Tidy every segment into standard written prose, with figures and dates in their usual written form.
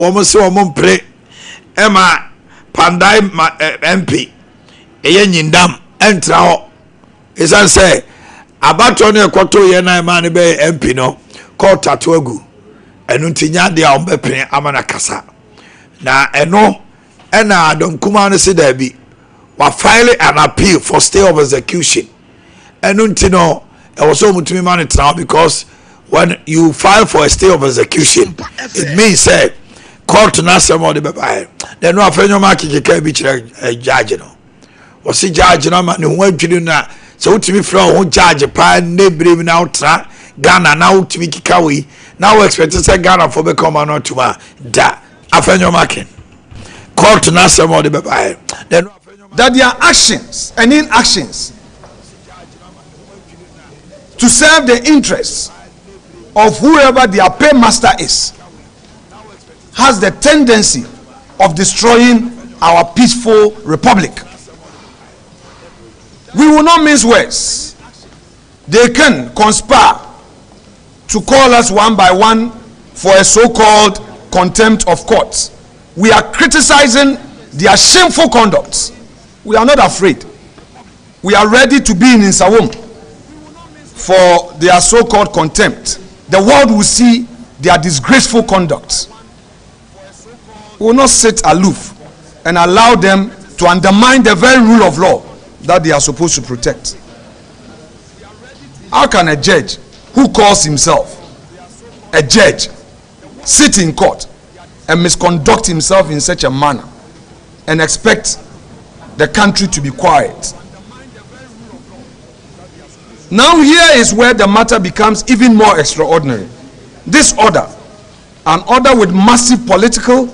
almost so pre Emma Pandai MP Yindam entra is an say about Tony Koto Yena man be MP no called Tatuagu and Untinya de Ambepe Amanakasa. Na eno ena Don Kumane si debi wa file an appeal for stay of execution. And untino it was so much money now because when you file for a stay of execution, it means say court na somebody be buy. Then no afenyo market ke bi kire judge no. O si judge no ma ne ho adwiri na so utimi fra ho judge pa na brem na utra Ghana na utimi kikawi na we expect say Ghana for be come on to da afenyo market. Court na somebody be buy. Then that their actions and inactions to serve the interests of whoever their paymaster is has the tendency of destroying our peaceful republic. We will not mince words. They can conspire to call us one by one for a so-called contempt of courts. We are criticizing their shameful conduct. We are not afraid. We are ready to be in Nsawam for their so-called contempt. The world will see their disgraceful conduct. We will not sit aloof and allow them to undermine the very rule of law that they are supposed to protect. How can a judge who calls himself a judge sit in court and misconduct himself in such a manner and expect the country to be quiet? Now here is where the matter becomes even more extraordinary. This order, an order with massive political,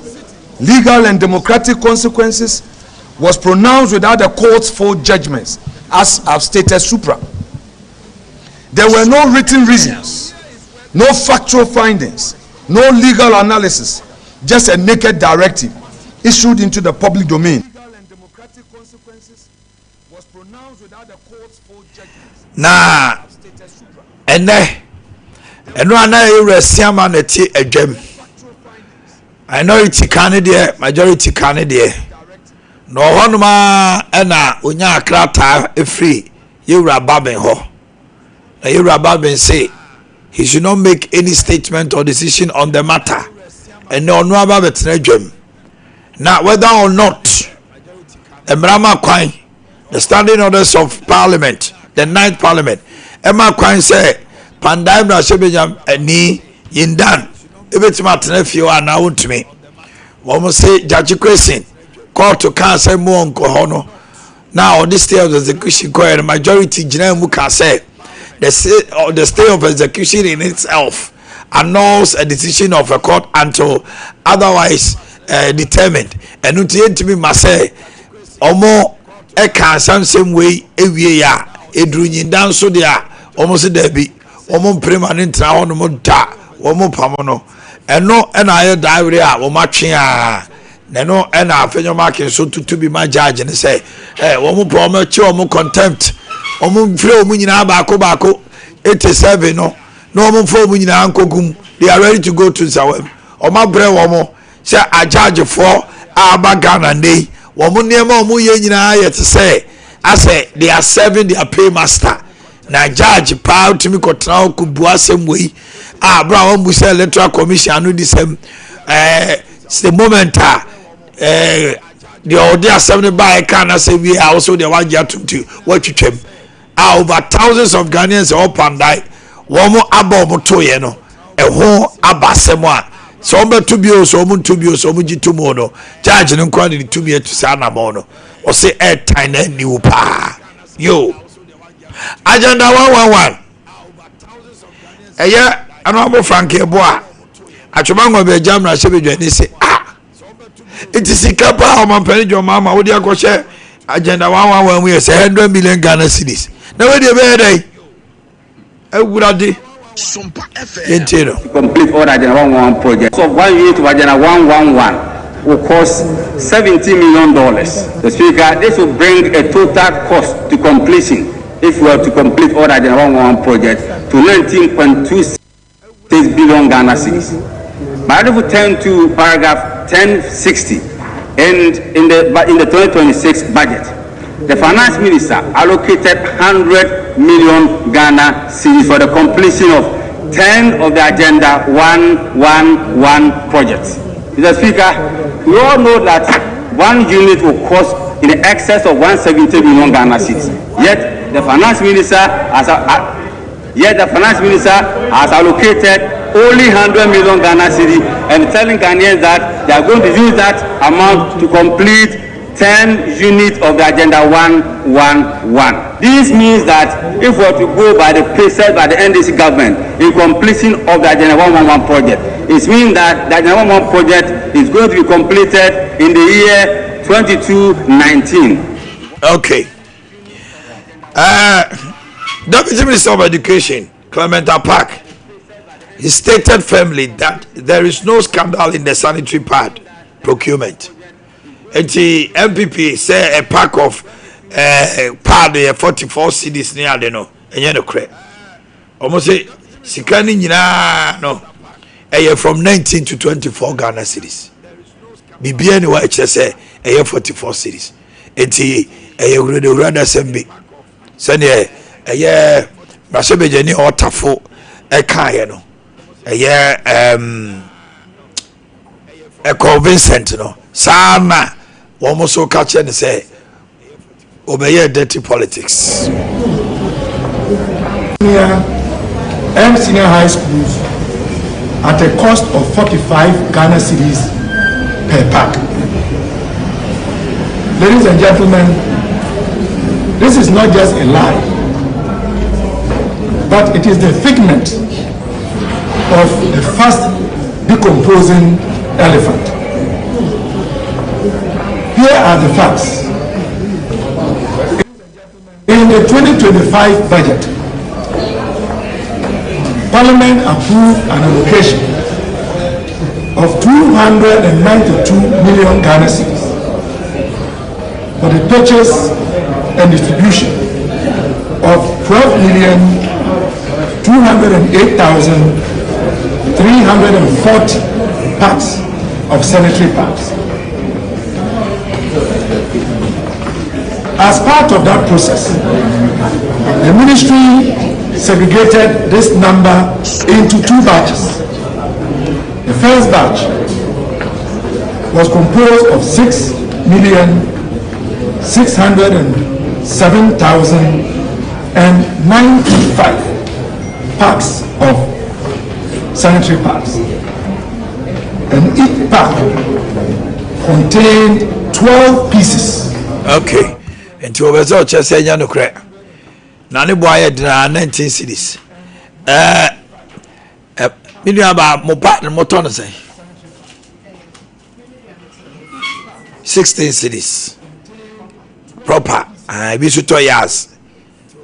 legal and democratic consequences, was pronounced without the court's full judgments, as I've stated supra. There were no written reasons, no factual findings, no legal analysis, just a naked directive issued into the public domain. Legal and democratic consequences was pronounced without the court's full judgments. Na ene eno ana Eurasiama na ti adwam. Minority candidate, majority candidate. No honoma ena onya akrata efri Yura Baben ho. Na Yura Baben say he should not make any statement or decision on the matter. And no aba betena adwam. Now whether or not Emrama Kwan, the standing orders of Parliament, the 9th Parliament, Emma Kwan say Pandai Brashebejam ni Yindan ebetima tenafio ana wontumi wo say Judge Question court to cancel mo onko ho no now this stay of execution the majority gina mu can say the stay of execution in itself annuls a decision of a court until otherwise determined and ntimi must say omo e can same way ewie ya edru Yindan so dia almost there be omo permanent tra ho no mo da omo pamo no eno na aye diary a wo matwe a neno na afenyo market so to be my judge and say omo promo chi omo contempt omo free omo nyina baako 87 no omo fo omo nyina ankogum they are ready to go to Zawem omo bre omo say a judge for Ghana nei omo niema omo ye nyina ye te say I say they are serving their paymaster. Na judge pa utimi kotra ku buasem we bra won bu say electoral commission no disem the moment the order assembly by can say we are also the one ya to what you chem over thousands of Ghanaians up and die wo mo abo to ye no ho abasem a so be to bi o so mo to bi o so mo gitumo no judge no kwa ni to bi to say na mo no o say airtime na niu pa yo agenda 111 eye anobo franke boa atwomango be jamra shebedwani say it is ikapa o mampani jo mama wo dia ko she agenda 111 we say 100 million Ghana cedis na we dey be dey ewurade Sompa FM complete all agenda 111 project so 1 year to agenda 111 will cost $70 million. The speaker, this will bring a total cost to completion if we are to complete all agenda 111 project to 19.26 billion Ghana cedis. Paragraph 10 to paragraph 1060, and in the 2026 budget, the finance minister allocated 100 million Ghana cedis for the completion of 10 of the Agenda 111 projects. Mr. Speaker, we all know that one unit will cost in excess of 170 million Ghana cedis. Yet the finance minister has allocated only 100 million Ghana cedis and telling Ghanaians that they are going to use that amount to complete 10 units of the Agenda 111. This means that if we are to go by the process by the NDC government in completion of the Agenda 111 project, it means that the Agenda 111 project is going to be completed in the year 2219. Okay. Deputy Minister of Education, Clement Park, he stated firmly that there is no scandal in the sanitary pad procurement. And the MPP say a pack of pad 44 cedis near the no, and you know, correct. Almost say, Sikani no, from 19 to 24 Ghana cedis. BBN say a 44 cedis. And a rather sembi. Send a Masabejani or Tafo a Kayano. A convincent no. Sama almost so catch and say obey dirty politics. And senior high schools at a cost of 45 Ghana cedis per pack. Ladies and gentlemen, this is not just a lie, but it is the figment of a fast decomposing elephant. Here are the facts. In the 2025 budget, Parliament approved an allocation of 292 million Ghana cedis for the purchase and distribution of 12,208,340 packs of sanitary pads. As part of that process, the ministry segregated this number into two batches. The first batch was composed of 6,607,095 packs of sanitary pads, and each pack contained 12 pieces. Okay. And to oversaw Chessay Yanukre. Nani boy 19 cities. Million about Mopat and Motona say 16 cities. Proper. I wish you 2 years.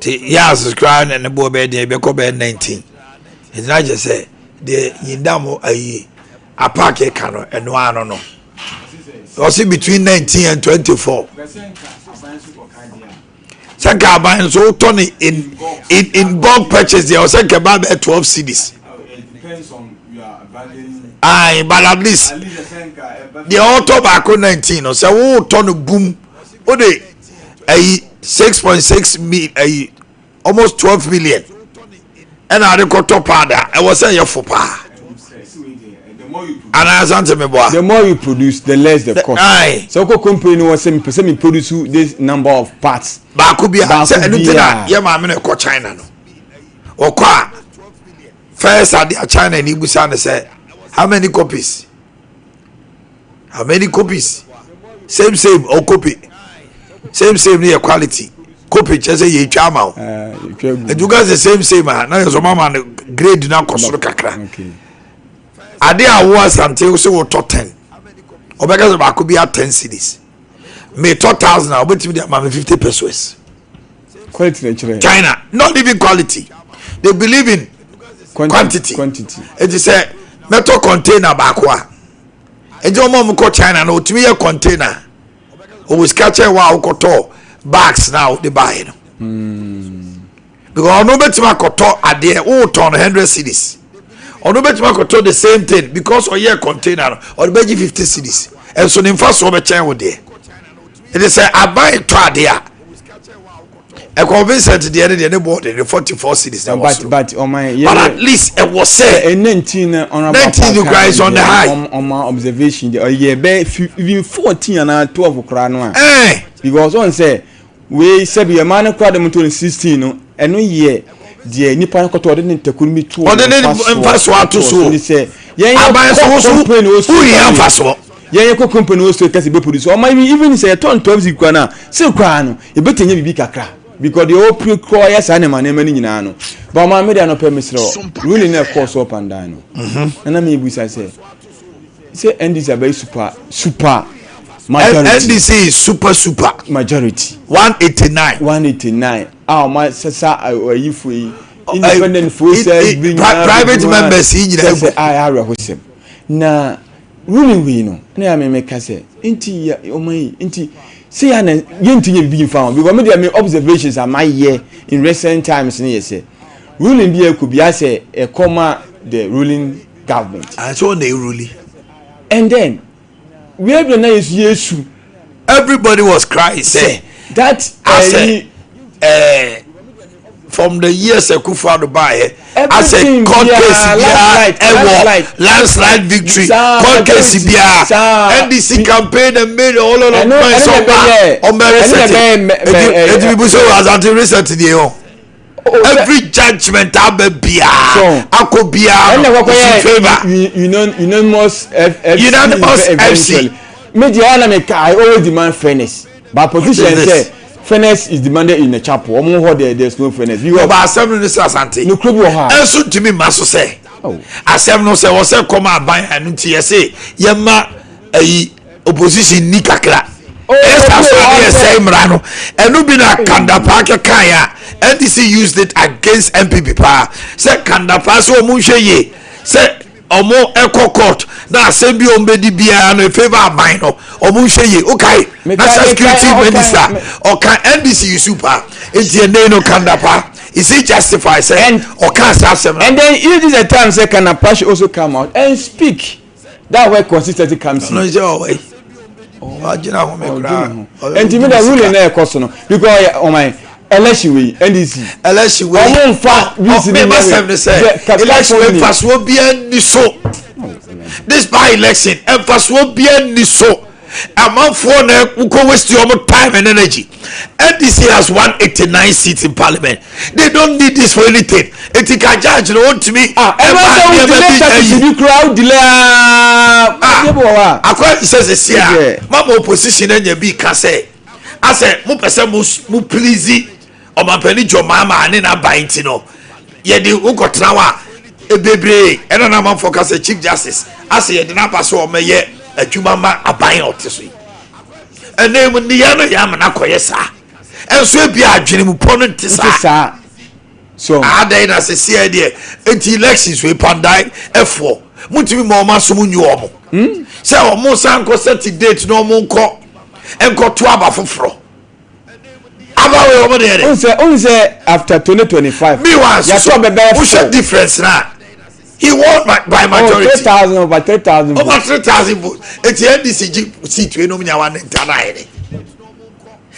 Years is crying and the boy bed, they be 19. It's not just say the Yindamo a packet canoe and one no. Also between 19 and 24. Sanka buying so Tony in bulk purchase there was a kebab at 12 cedis. It depends on your abandoned. Aye, but at least the auto back 19 or so ton boom. Oh, they 6.6 million, almost 12 million. And I got top powder. I was saying for pa. And I answer me, boy. The more you produce, the less the cost. Aye. So, company was saying, me produce this number of parts. Bakubia, say anything that yeah, my man call China no. Or qua first at China in Ibusan say, how many copies? How many copies? Same or copy. Same near quality. Copy just say ye chama. And you guys the same man. Now your mama grade now kosoro kakra. Okay. Ade awas until so top 10. Obeka Bakubia 10 cities. Me 2,000 now, but they are 50 pesos. Quality, China, not even quality. They believe in quantity. It is a metal container bakwa. And your mom call China no to be a container. Always catch a wow koto bags now they buy. Because no better koto at the old ton 100 cities. Ono betima ko to the same thing because oye container or beji 50 cedis. And so in first over chain with there. It is say I buy to there. A convinced the other day bought the 44 cedis. But on my but at least it was say 19 on 19 you guys on the high on my observation even 14 and 12 crown. Because one say we said be a man crowd them to 16 no and no year the nipa ko to dey ntakuru mi tu o dey mfaso ato so say yen aban so who yen mfaso yen ko company wo so kasi be produce o my even say ton 12 kwa na say kwa no e betenya bibi kakra because the whole pre-crawl yes anema na mani nyina no but my media no permit really na course up and down no na me busa say NDC about super majority. NDC is super majority 189 my sasa ayifu independent forces private members say I are hosem na ruling we no na me make say inti o mai inti say ya na yentinye bi found because me observations are my year in recent times na say ruling bi e ko bi say e comma the ruling government and so they ruling and then we have na yesu everybody was crying say that from the years Akufo-Addo buy I said court case landslide victory court case NDC campaign and made all of them every judgment abia akobia unanimous FC media na make I always demand fairness but position say fairness is demanded in the chapel omo ho there's no fairness you about assembly no asante no club ha enso timi maso say assembly no say wo say come aban anu tie say yema ayi opposition ni kakra esa so dey say mrano enu bi na kandapa kan ya NDC used it against MPP pa say kandapa so mu hwe ye say omo eco court na assembly ombedi bia no favor aban no omo hwe ye okay national security minister okay NDC you super enti no kandapa is it justified say and then if this a time say kandapa should also come out and speak that way consistency comes in no way ajina ho me kra enti me da rule na e cost no because oh my election we NDC election we omo fa me must say election we pass wo bia ni so this by election emphasis bia ni so amanfo na ko waste your time and energy. NDC has 189 seats in parliament. They don't need this for anything. It can judge no want me crowd delay akwa says here mama opposition enya bi ka say I say mo pese mo please o ma pani jo mama ane na bainti no ye de ukotra wa ebebre ena na man for say chief justice ase ye de na pass o meye adwuma ma aban oteso enem ni ya no ya na koye sa enso bia adwene mu pono ntisa so adai na se see there enti elections we pandai f4 mutimi ma o ma so mu nyu omo se o mo san ko set date no mo nko enko to aba foforo aba we omo there unse after 2025 me was so who difference na he won by majority 3,000 over 3,000 over 3,000 votes eti NDC seat we no me wan ntana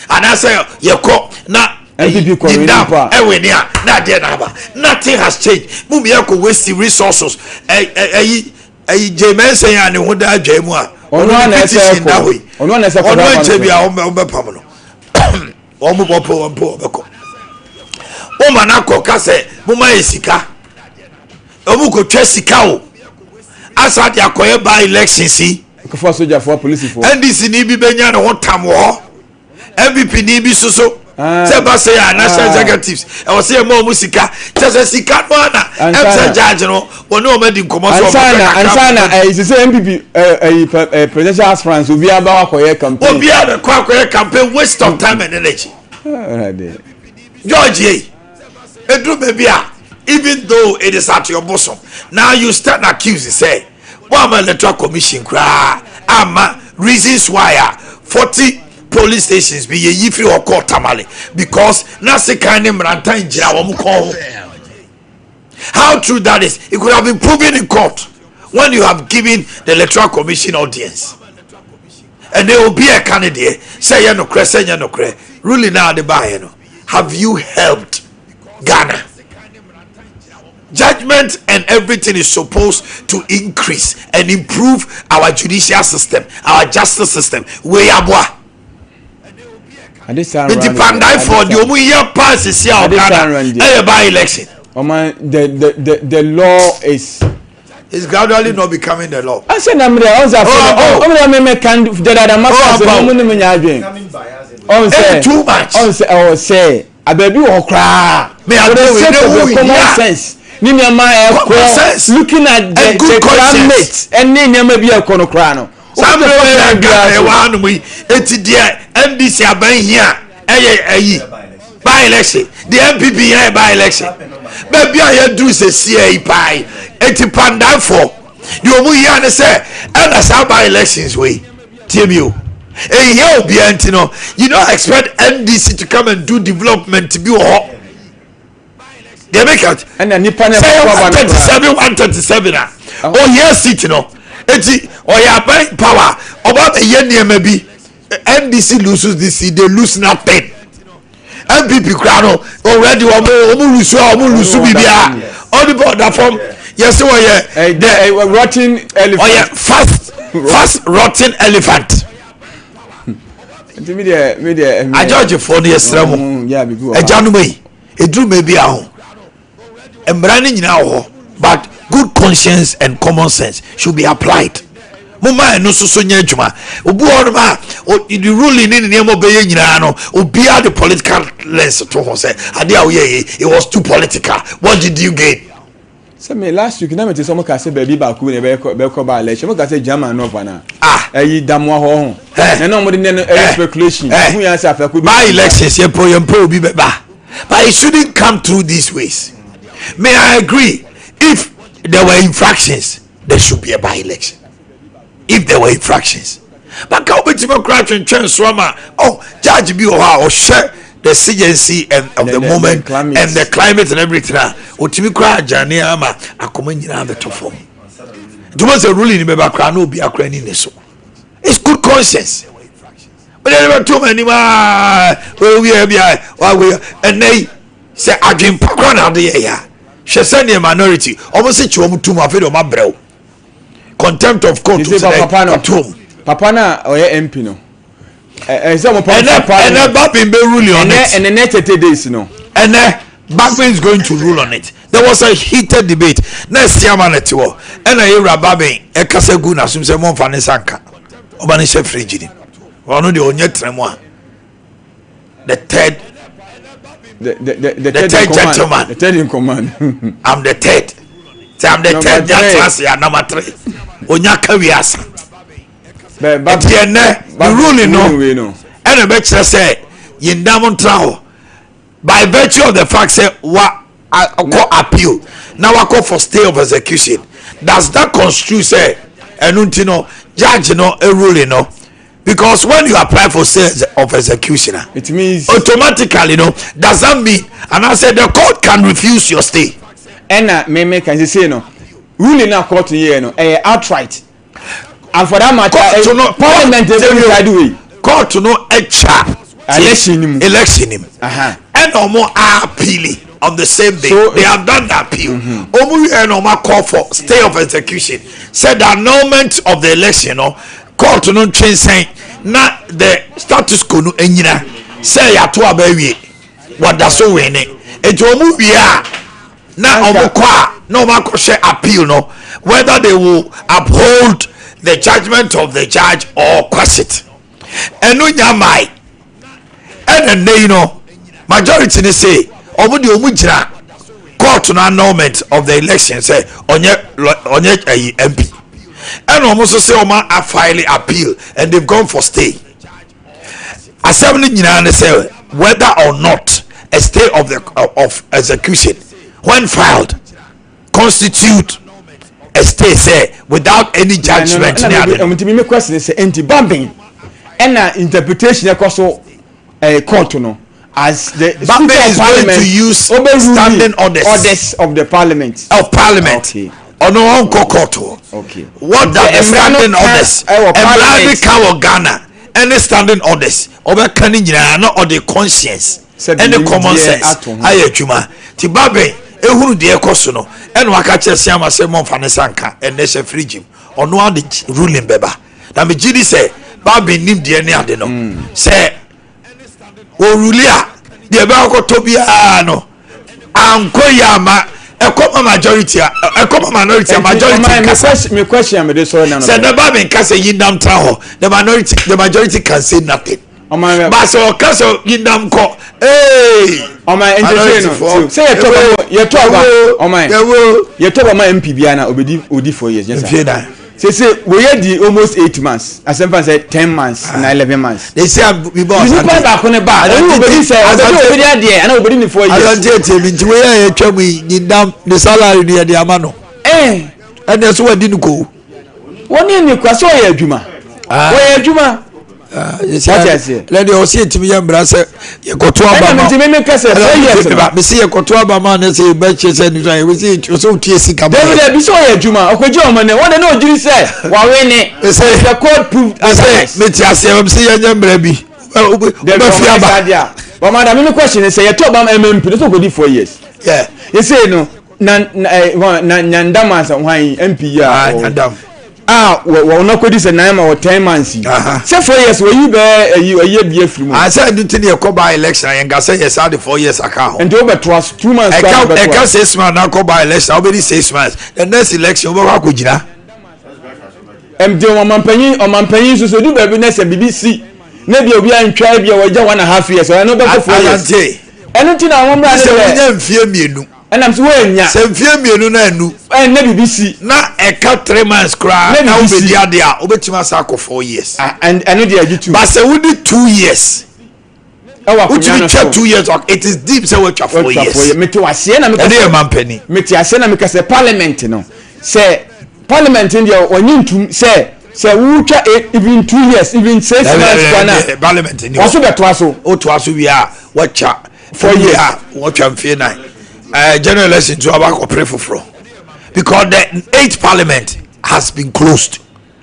and I say you ko na MPP ko we na there na ba nothing has changed mum ye ko waste resources Jemen say ya ne ho da adwa mu a ono na ese ko ono na ese ko ono nche bia o be pam no o mo popo be ko o manako ka say muma esika o mu ko twa sika o asa dia koye by election si ko for soldier for police for NDC ni bi benya ne ho tam ho MVP ni bi soso say ba say national executives e o say mo sika say sika no na MC judge no woni o ma di nkomo so ansana is say MPP presidential aspirants obi aba akoye campaign obi aba akoye campaign waste of time and energy George edru baby even though it is at your bosom now you start accusing say one electoral commission cry ama reasons why 40 police stations be ye free or court tamale because na se kan mrantan jira wo mko How true that is? It could have been proven in court when you have given the Electoral Commission audience. And there will be a candidate say no cre ruling now the buy. Have you helped Ghana? Judgment and everything is supposed to increase and improve our judicial system, our justice system. We are the by-election. The law is gradually not becoming the law. I said, I'm too much. Say, a baby or cry. May I common sense. Looking at the climate and name maybe a conocrano. MDC are buying here. By-election. The MPP here by-election. Maybe I do say CA pie. 80 pound down for. You will hear and say, and that's how by-elections way. Team you. And here will be Antino. You don't expect MDC to come and do development to be hot. They make it. And then Nippon 137. Oh, yes, sitting on. Or you are buying power. About a year maybe. MDC loses this seat, they lose nothing. MPP crown already lose bibia. All the border from yes, the rotten elephant. Oh yeah, fast rotten elephant. I judge for the Islam. Yeah, a January. It drew maybe out. And branding now, but good conscience and common sense should be applied. Mama no so nyadwuma obu onuma the ruling in name obeye nyina no obia the political lens to ho say ade a it was too political. What did you gain? Say me last week na me say someone can say baby ba ku ne be ko ba election mo ka say German no bana ayi damwa ho na no mo de no speculation who yan say afaku by elections ye pro obi be ba, but it shouldn't come through these ways. May I agree, if there were infractions there should be a by election. If there were infractions, but how much more crash and chance oh judge be or share the CNC and of the moment and the climate and everything. Or to me cry Jani ama a coming in the top form. It was a ruling in Bebakra no be a cranny so. It's good conscience. But there were too many we and they say I dream Pakran out the year. She send a minority almost say you to my video my bro. Contempt of court to Papa na oye MP no and Babin be ruling on it and the next 30 days no and Babin is going to rule on it. There was a heated debate next year man at war and I hear Babin e kasa gu na sum se mon fa ne sanka obani chef frigidi ono de onye tremwa the third gentleman, the third in command. I'm the third. I'm the third. That's number 3. Onyaka wiasa. But the ruling no. And the better say yindamon traho. By virtue of the fact say what I call appeal. Now I call for stay of execution. Does that construe say enuntino judge no a ruling no? Because when you apply for sales of executioner, it means automatically, does that mean? And I said the court can refuse your stay. And me can you say no? Ruling now court here outright. And for that matter, Parliament court to know election him. And no more appealing on the same day. So, they have done the appeal. No more call for stay of execution. Said the annulment of the election. Court no change saying na the status quo no enyina say ya to abawie wada so we ne ejo mu bia na omukwa no ma share appeal no whether they will uphold the judgment of the judge or quash it enu nyamai and then majority ne say omu de omu gira court no annulment of the election say onye MP. And almost say Oma a file appeal and they've gone for stay. Assembly say whether or not a stay of the of execution when filed constitute a stay say without any judgment. My question is anti-bombing and interpretation also a court no as the Babe is going to use standing orders of the parliament. Okay. Ono onko koto. Okay. What the standing orders? Emrani kawo Ghana. Any standing orders? Oba kani nyina na or the conscience. Any common sense. Aye adwuma. Ti babe ehuru de ekoso no. Eno aka kyese ama se monfane sanka. Ene se free ono ade ruling beba. Na me gidi say babe nim de ne ade no. Say o rulia de ba ko tobia no. Anko yama ekoma majority ekoma minority majority. Me question me dey so na no. Say the babe nkase yindam tra ho. The majority can say nothing. But so kaso yindam ko. Hey. O my entertain. Say you talk about o my. You talk about my MP bia na odi 4 years. Yes sir. Say we had the almost 8 months. As some said 10 months and 11 months. They say we boss. You come back on the bar. Nobody say I don't over there and nobody in 4 years. I don't tell me we tell me the salary there the amano. And that's what didn't go. One in the kwaso ya adwuma. Wo adwuma. Let you see to me embrace you go to Abama. Me see you go to Abama and say betches and we see you so TC come. David be so ya adwuma. Okojo omane what no jiri say wa we ne. Say the court proved as me ti ase am see ya nyambra bi. But madam me question say you talk about MP so go di 4 years. Yeah. You say no na nyandama san hwan MP ya. Nyandam. We no kodi say 9 or 10 months. Say 4 years we you be a year be free. I said do tin e ko by election and ga say yes the 4 years account. And over trust 2 months. I can say 6 months na ko by election already 6 months. The next election we go gina. MD omampanyin so do baby na say BBC. Na bi obi an twa bia we 1.5 years. I no be 4 years. Anything I want to say we mfie mienu. And I'm so nya. Say mfie mienu na anu. Na BBC. Na eka 3 months cry. Na we be dia dia. Obetima sa ko 4 years. And I know they are too. But say we did 2 years. Which we check 2 years. It is deep say we check 4 years. Me to ase na me ka say man penny. Me to ase na me ka say parliament no. Say parliament in there onyin say we try even 2 years even 6 months kana. Parliament in. Also be to aso. O to aso we are watch 4 years. Watch am fear 9. General election to about pray for because the 8th parliament has been closed.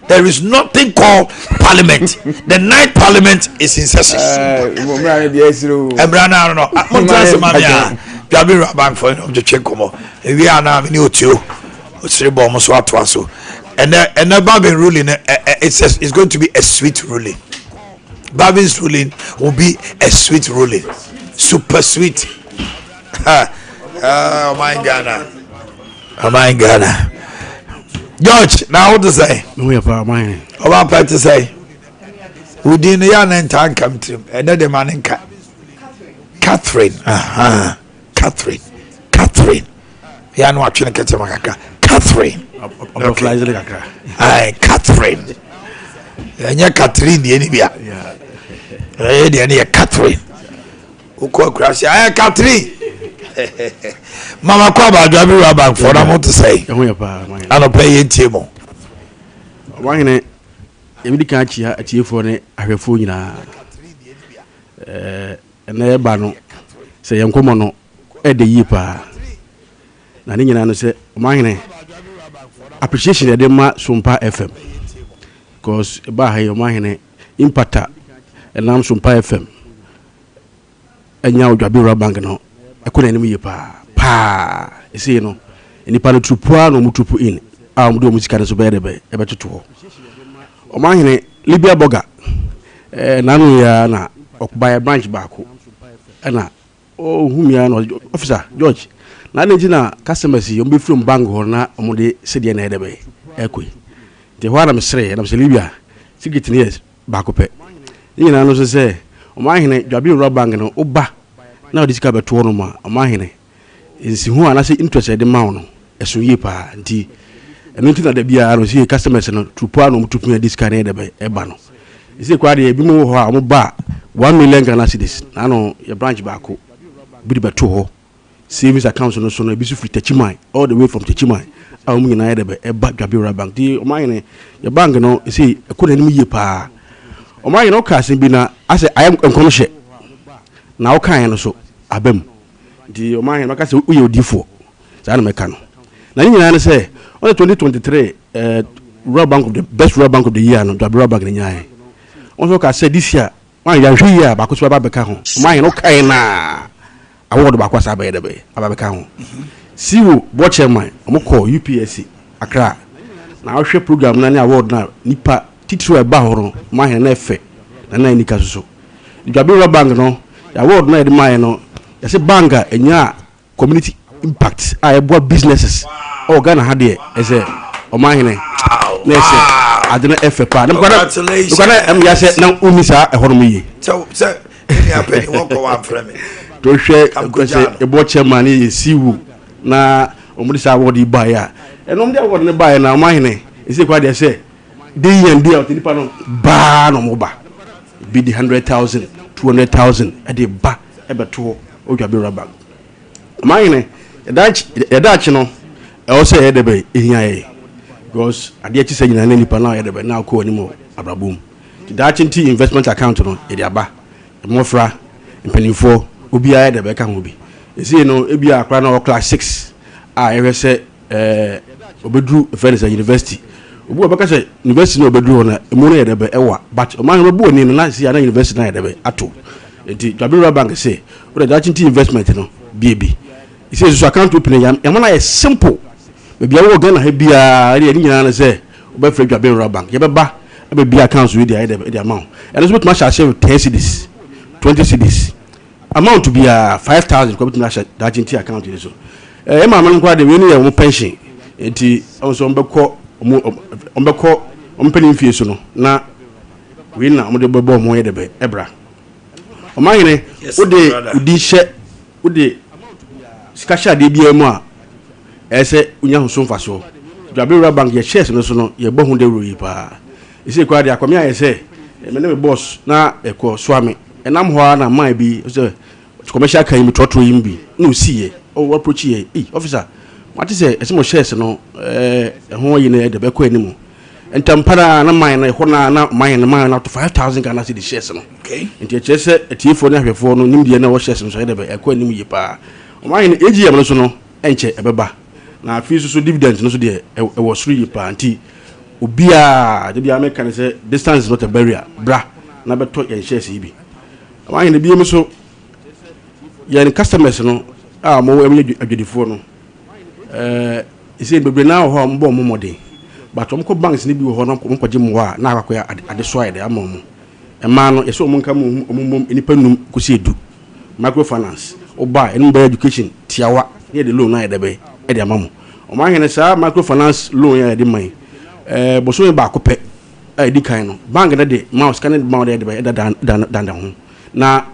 There is nothing called parliament. The 9th parliament is in session. Embrana no. Bank for the check we are now in you and the Babin ruling it's going to be a sweet ruling. Babin's ruling will be a sweet ruling. Super sweet. Oh my Ghana. George, now what to say? We have our mind. About part to say. Who didn't yan and time come to another man in Catherine. Catherine. Yan watching a Katamaka. Catherine. Aye, Catherine. And you're Catherine, the enemy. Yeah. The Catherine. Who call crash? Aye, Catherine. Mama Kwaba Jabi Bank for them to say. I don't pay it to you. Why in it? If you can't hear at you for it, I have phone and there bano say young common at the yipa. Nanina say, mine appreciation at the Sompa FM because Baha your mine impata and now Sompa FM and now Jabi Bank no. I couldn't enemy pa. You see, no, any part of Trupua no Mutupu in. I'm doing music so bad about to. Omanhene Libya Boga. Nanu ya na by a branch back. And whom ya no officer George. Nanina customers you be from Bangor na Omode Sidian Edebe. Equi. The one I'm saying, I'm Libya 16 years back up. You know, say, Omanhene Jabi Rabang no Oba. Now this guy to one ma Omanhene is who and I say interested in mount as we pa and tea and nothing that the beer I see customers and to pound to me this kind of ebano. Is it quite a bit more bar 1 million can I see this? I know your branch back bit about 2 savings accounts and also be free Techimai all the way from Techimai. I'm going to a back Gabira Bank. The Omanhene your bank no you see I couldn't me pa. Omanhene no casting bina I say I am unconscious. na wokan no so abam di Omanhene maka se uye odifo za na meka no na nyina ne se on 2023 Rural Bank of the best Rural Bank of the year no Rural Bank ni nyae on so ka say this year wan ya hwe year ba ko so ba beka ho Omanhene wokan na award ba kwasa ba yedebe ababeka ho siwo Boakye man omko UPSC Accra na ahwe program na ni award na nipa titiro e ba horo Omanhene na efe na nika so Rural Bank no award na edema no yase banga enya community impact a ebo businesses Ghana ha de ese Omanhene na ese adena efe pa na kwada yase na umisa e horo yi so any happen won ko wa frame to hwe say ebo chairman yi siwu na omudisa award ba ya enom de award ne ba na Omanhene ese kwa de say dey and dey out nipa no ba no mo ba be the 100,000 200,000 at the ba ebeto Rural Bank Omanhene edachi no also edebe ehia because ade achi se nyina nipa na edebe na ko animo abrabom dachi nti investment account no ede aba mofra mpanimfo obi a edebe ka ho bi esi no ebi akra na class 6 a ehwese obedru fenisa university obu obeka se university no obedru na emu no edebe ewa but Omanhene bu oni no na si na university na edebe ato enti Rural Bank say we dachi nti investment no bibi he says so account opening yamana is simple maybe I Ghana ha bia e nyina na say obefre Rural Bank yebeba e be accounts with the amount and so much share 10 cedis 20 cedis amount to be 5,000 ko betuna that into account so e ma man kwa de we ni pension enti also ombeko ompeni fie so no na we na mo de bebo mo ye de be ebra Omanhene ode udi hye ode sikasha de bia mu a ese unya hoso mfaso Rural Bank ye shares no so no ye bo hu de royi pa ese kwa de akwame aye se me ne boss na eko swame enam ho na man bi so commercial kan mi trotro yimbi na osiye o approach ye officer what is ese mo shares no ho yi na de be ko animu entampara na man na ho na man na to 5,000 Ghana cedi shares no okay enti chese etiefo na hwefo no nimdie na wo shares no so de be eko animu yi pa Omanhene AGM no so no enche ebeba na afi so dividend no so de e was free pa anti obia de bia make can say distance is not a barrier bra na beto yen shares yi bi Omanhene bi em so yen customers no mo em adwedifo no ise bebre na ho mbo mo modern but omko banks ni bi ho no ko gye mo a na akwa ade so ade amom ema no yeso mo nka mo omom enipa num ko se edu microfinance oba enum by education tiawa ye de loan na edebe e de amamo Omanhene sa microfinance loan ya de man boso e ba ko pe e di kan no bank na de mouse kan de ma de edebe dan ho na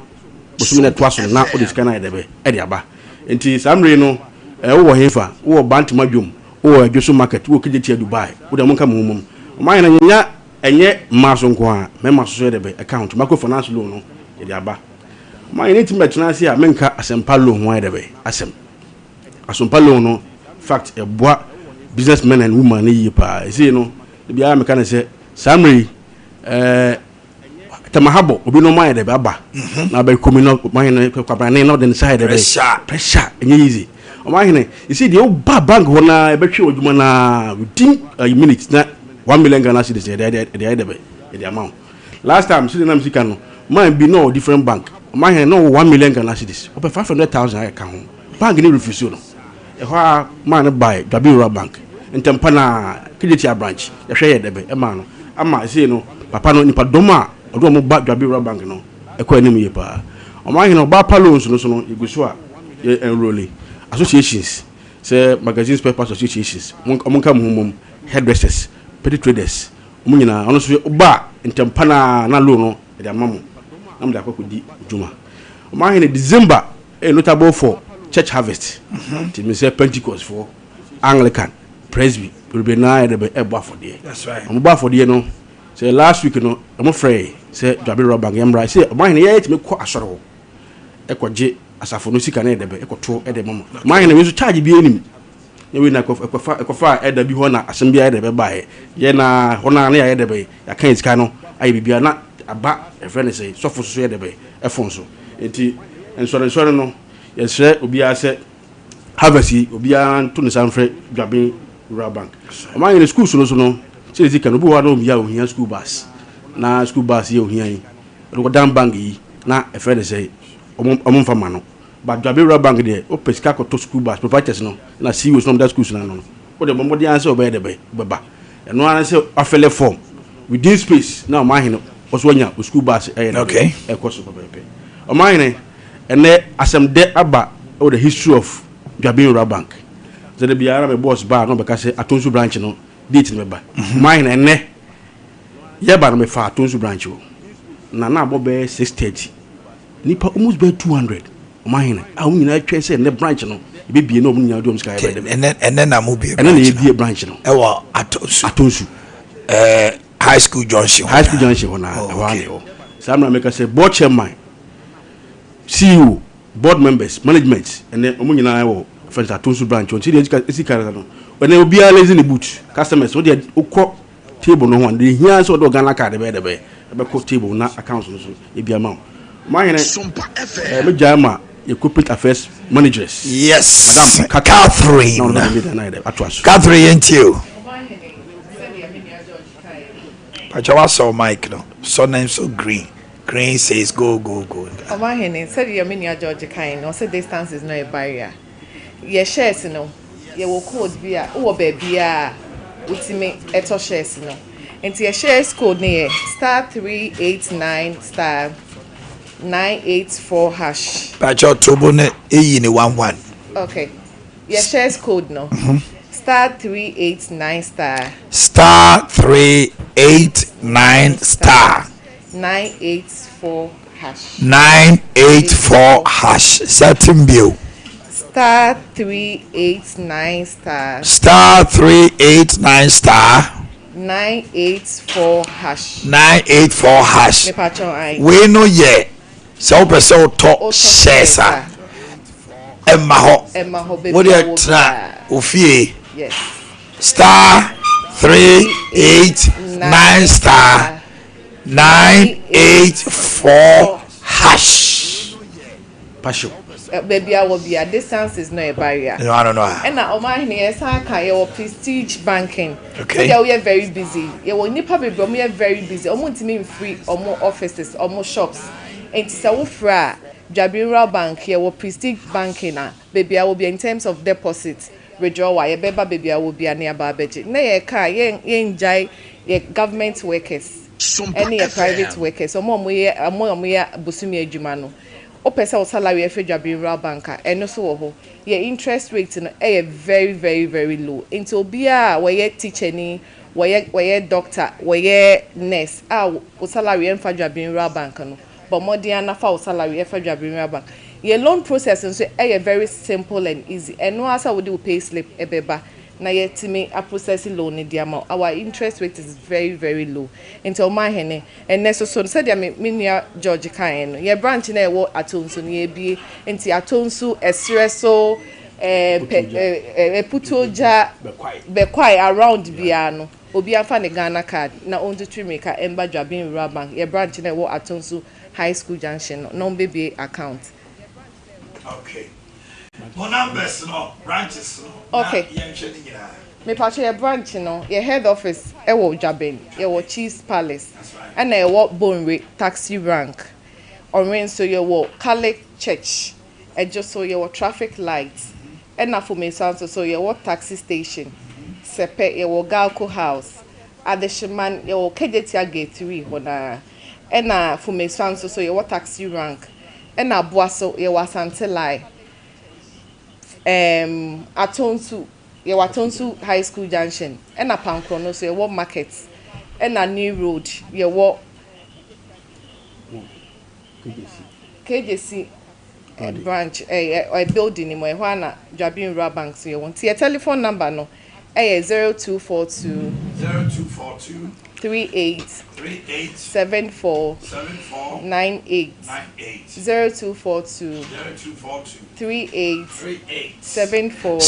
boso na to aso na o de scan edebe e de aba enti samre no wo hefa wo bantima dwom wo adwoso market wo kije Dubai wo de mo nka mo Omanhene nya enye maso nko a me maso edebe account microfinance loan no e de aba Omanhene ti metuna ase a menka asempa loan ho edebe asem asempa loan no fact e boa businessmen and women yi pa ese no bia meka na se samri tamahabo obi no man edebe aba na ba communal Omanhene kwabra ne no den side edebe pressure enye easy Omanhene you see the oba bank ho na e betwe odwuma na within a minute na 1 million Ghana cedis edebe the amount last time see na msika no man be no different bank Omanhene no 1 million Ghana cedis over 500,000 I can bank ni refuse no e ho man buy Rural Bank entempa na kideti branch e hwe ye debe e ma no ama see no papa no nipa doma odo mo ba Rural Bank no e ko anim ye pa Omanhene ba pa loans no so no iguso a ye enroll associations say magazines paper associations mo nka mo hairdressers petty traders mo nyina ono so ba entempa na loan no e de amamo am da akokodi juma Omanhene December notable for church harvest it means Pentecost for Anglican Presby will be na de be ebo for there that's right am ba for there no say last week no am frey say Rural Bank yamra say Omanhene ye it me ko asoro e ko je asafo no sika na de be e ko to e de mama Omanhene we so charge bi enim ye we na ekofa e da bi ho na asem bi e de be bae ye na ho na ya de be ya kan sika no ayi bibia na aba e friend say so for so ye de be e fon so enti nsɔre no yɛsrɛ obiara sɛ harvest yi obiara to ne sanfrɛ dwaben rural bank ɔman yɛn schools no so no sɛ ɛsi kan obi wɔ hɔ na obiara ohia school bus na school bus yɛ ohia yi ɔde dan bank yi na ɛfrɛ ne sɛ ɔmo mfa ma no but dwaben rural bank deɛ ɔpɛ sika kɔtɔ school bus providers no na CEOs no ɔmo da schools no no ɔde ɔmo de ansɛ ɔbɛyɛ de bɛba ɛno ara sɛ afɛlɛ form within space na ɔman yɛn ɔso anya o school bus ɛyɛ de ɛkɔ so pɛpɛpɛ ɔman yɛn ɛnɛ asɛmdɛ aba ɛwɔ the history of dwaben rural bank zede biara me boss ba no bɛka sɛ atonsu branch no date no bɛba ɔman yɛn ɛnɛ yɛba no bɛfa atonsu branch o na abɔ bɛyɛ 6:30 nipa almost bɛyɛ 200 ɔman yɛn a wɔn nyinaa atwa sɛ ɛnɛ branch no ebibie na wɔn nyinaa de wɔn sika yɛ bɛdɛ ɛnɛ na mo bie ɛnɛ na yɛbie branch no ɛwɔ atonsu high school junction hɔ na ɛwɔ ani hɔ saa mmerɛ mɛka sɛ board chairman CEO board members management ɛnɛ wɔn nyinaa wɔ fɛnsa atonsu branch wɔn ti de esi kara no ɛnɛ obiara lazy ne boot customers wɔn de okɔ table no ho de hia sɛ ɔde ɔgana card bɛyɛ ɛbɛkɔ table na account no so ebi ama wɔn ɔman yɛn ɛmɛgya ama yɛ corporate affairs managers yes madam Catherine yɛntie Pachawa saw Mike no. So name so green. Green says go. Omanhene said your mini George kind. No, said distance is not a barrier. Your shares no. Your code be a baby ultimate eto shares no. And your shares code near *389 *984 hash. Pachawa tobone e ni 11. Okay. Your shares code no. *389 *389 *984 hash. 984 hash. Certain bill. *389 *389 *984 hash. 984 hash. We know ye. So person talk shares. Emma ho. What do you try? Ofie. Yes. *389 *984 hash. Passion. Baby, I will be a distance is not a barrier. No, I don't know. And now, Omanhene Yaw, your prestige banking. Okay. We are very busy. You will need probably we are very busy. Almost mean free, or more offices, or more shops. And it's a fra. Dwaben Rural Bank here, what prestige banking na baby I will be in terms of deposit withdrawal. Ye beba baby I will be a nearby budget. Na ye car ye enjoy ye government workers, any private workers. So more we busumi adwuma no. O pesa o salary e fe Dwaben Rural Bank and so wo ye interest rate no e very low. Into obia we ye teacher ni, we ye doctor, we ye nurse. O salary en fa Dwaben Rural Bank no. But more than enough for salary for Dwaben Rural Bank. Your loan process is very simple and easy. And no answer would do pay slip ebeba. Na yet to me a processing loan in the amount. Our interest rate is very low. Into Omanhene and necessary said ya minia George Kain. Your branch in a war atonsu ye be into atonsu espresso putoja be quite around biano. Obi afa ne Ghana card na on to trimmaker emba Dwaben Rural Bank. Your branch in a war atonsu High School Junction, non-baby account. Okay. What numbers no branches no. Okay. Me patch your branch no. Your head office ewo Dwaben. Your Chiefs Palace. That's right. And your Bonre taxi rank. Orange so your Catholic Church. And just so your traffic lights. And na for me so your taxi station. Sepe your Galco house. Adeshiman your Kejetia gate 3 hona. Ena for me so your taxi rank. Ena boaso your Asante Lai. Atonsu your Atonsu High School Junction. Ena Pankrono so your market. Ena New Road your KJC branch a building in Moana Dwaben Rural Bank so you want your telephone number no 0242 38 74 98 0242 38 74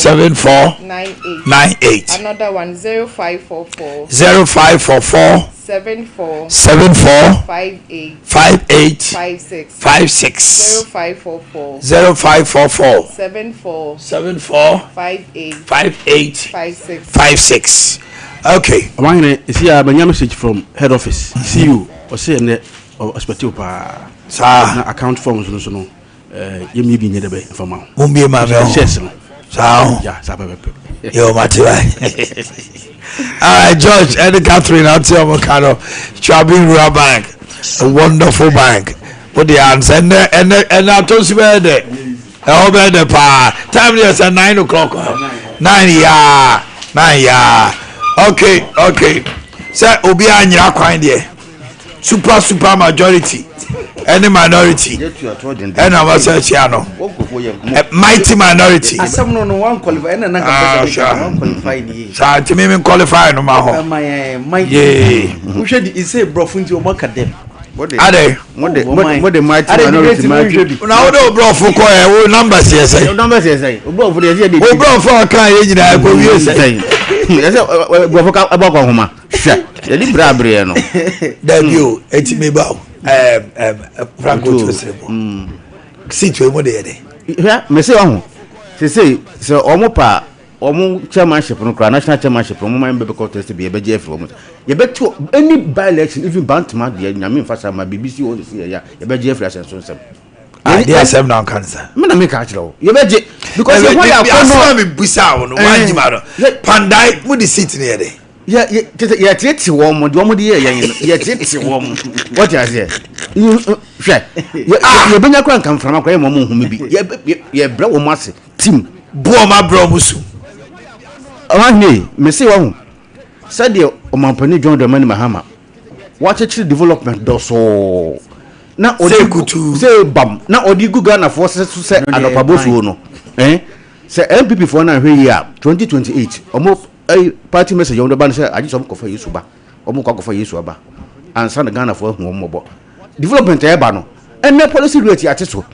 98 98 another one 0544 0544 74 58 56 0544 74 58 56. Okay. Omanhene, you see a message from head office. See you or say in the hospital pa account forms no you may be near the bay for now. Mumbi ma yeah, yo Matiwa. George and Catherine out here Mokano Chabin Rural Bank, a wonderful bank. What the answer and I told you where the time is at 9 o'clock. 9 yeah. Okay. Say Obi Anya Kwine there. Super majority. Any minority. And I was a chiano. Mighty minority. Some no one qualify and another qualify. So to me qualify no matter. My who should is say brofun to mock at them. What the mighty minority? Now no bro for coy numbers yes. Numbers yes. Bro for the bro for can go yes. Yes, go for about Homa. The Libra Briano. Then you, me bow. Franco sit to him there. Yeah, Messi on. Say, so Omopa, chairmanship, national chairmanship, member contest to be a BJF from it. You bet to any by election, even Bantama, the Yamin Fasa, my BBC on the CIA, a BJF and so on. They are 7 on cancer. Man, I make a show. You bet because you want to be Bissau, Pandai, would sit near there. Yeah, it's warm, it's warm. What is it? You bring a crank from a crime, who may be. Yeah, bro, massive team. Boama Bromusu. Omanhene, Messi Wong. Said the Omanhene John the Mani Mahama. Watch a development does so. Now, say bam. Now, Odigu Ghana forces to say Alopabosu no. Say MPP for now here 2028. Almost a party message on the band say I just want for Yusuba. Omo for Yusuba. And send Ghana for Mobo. Development Ebano. And no policy rate at so.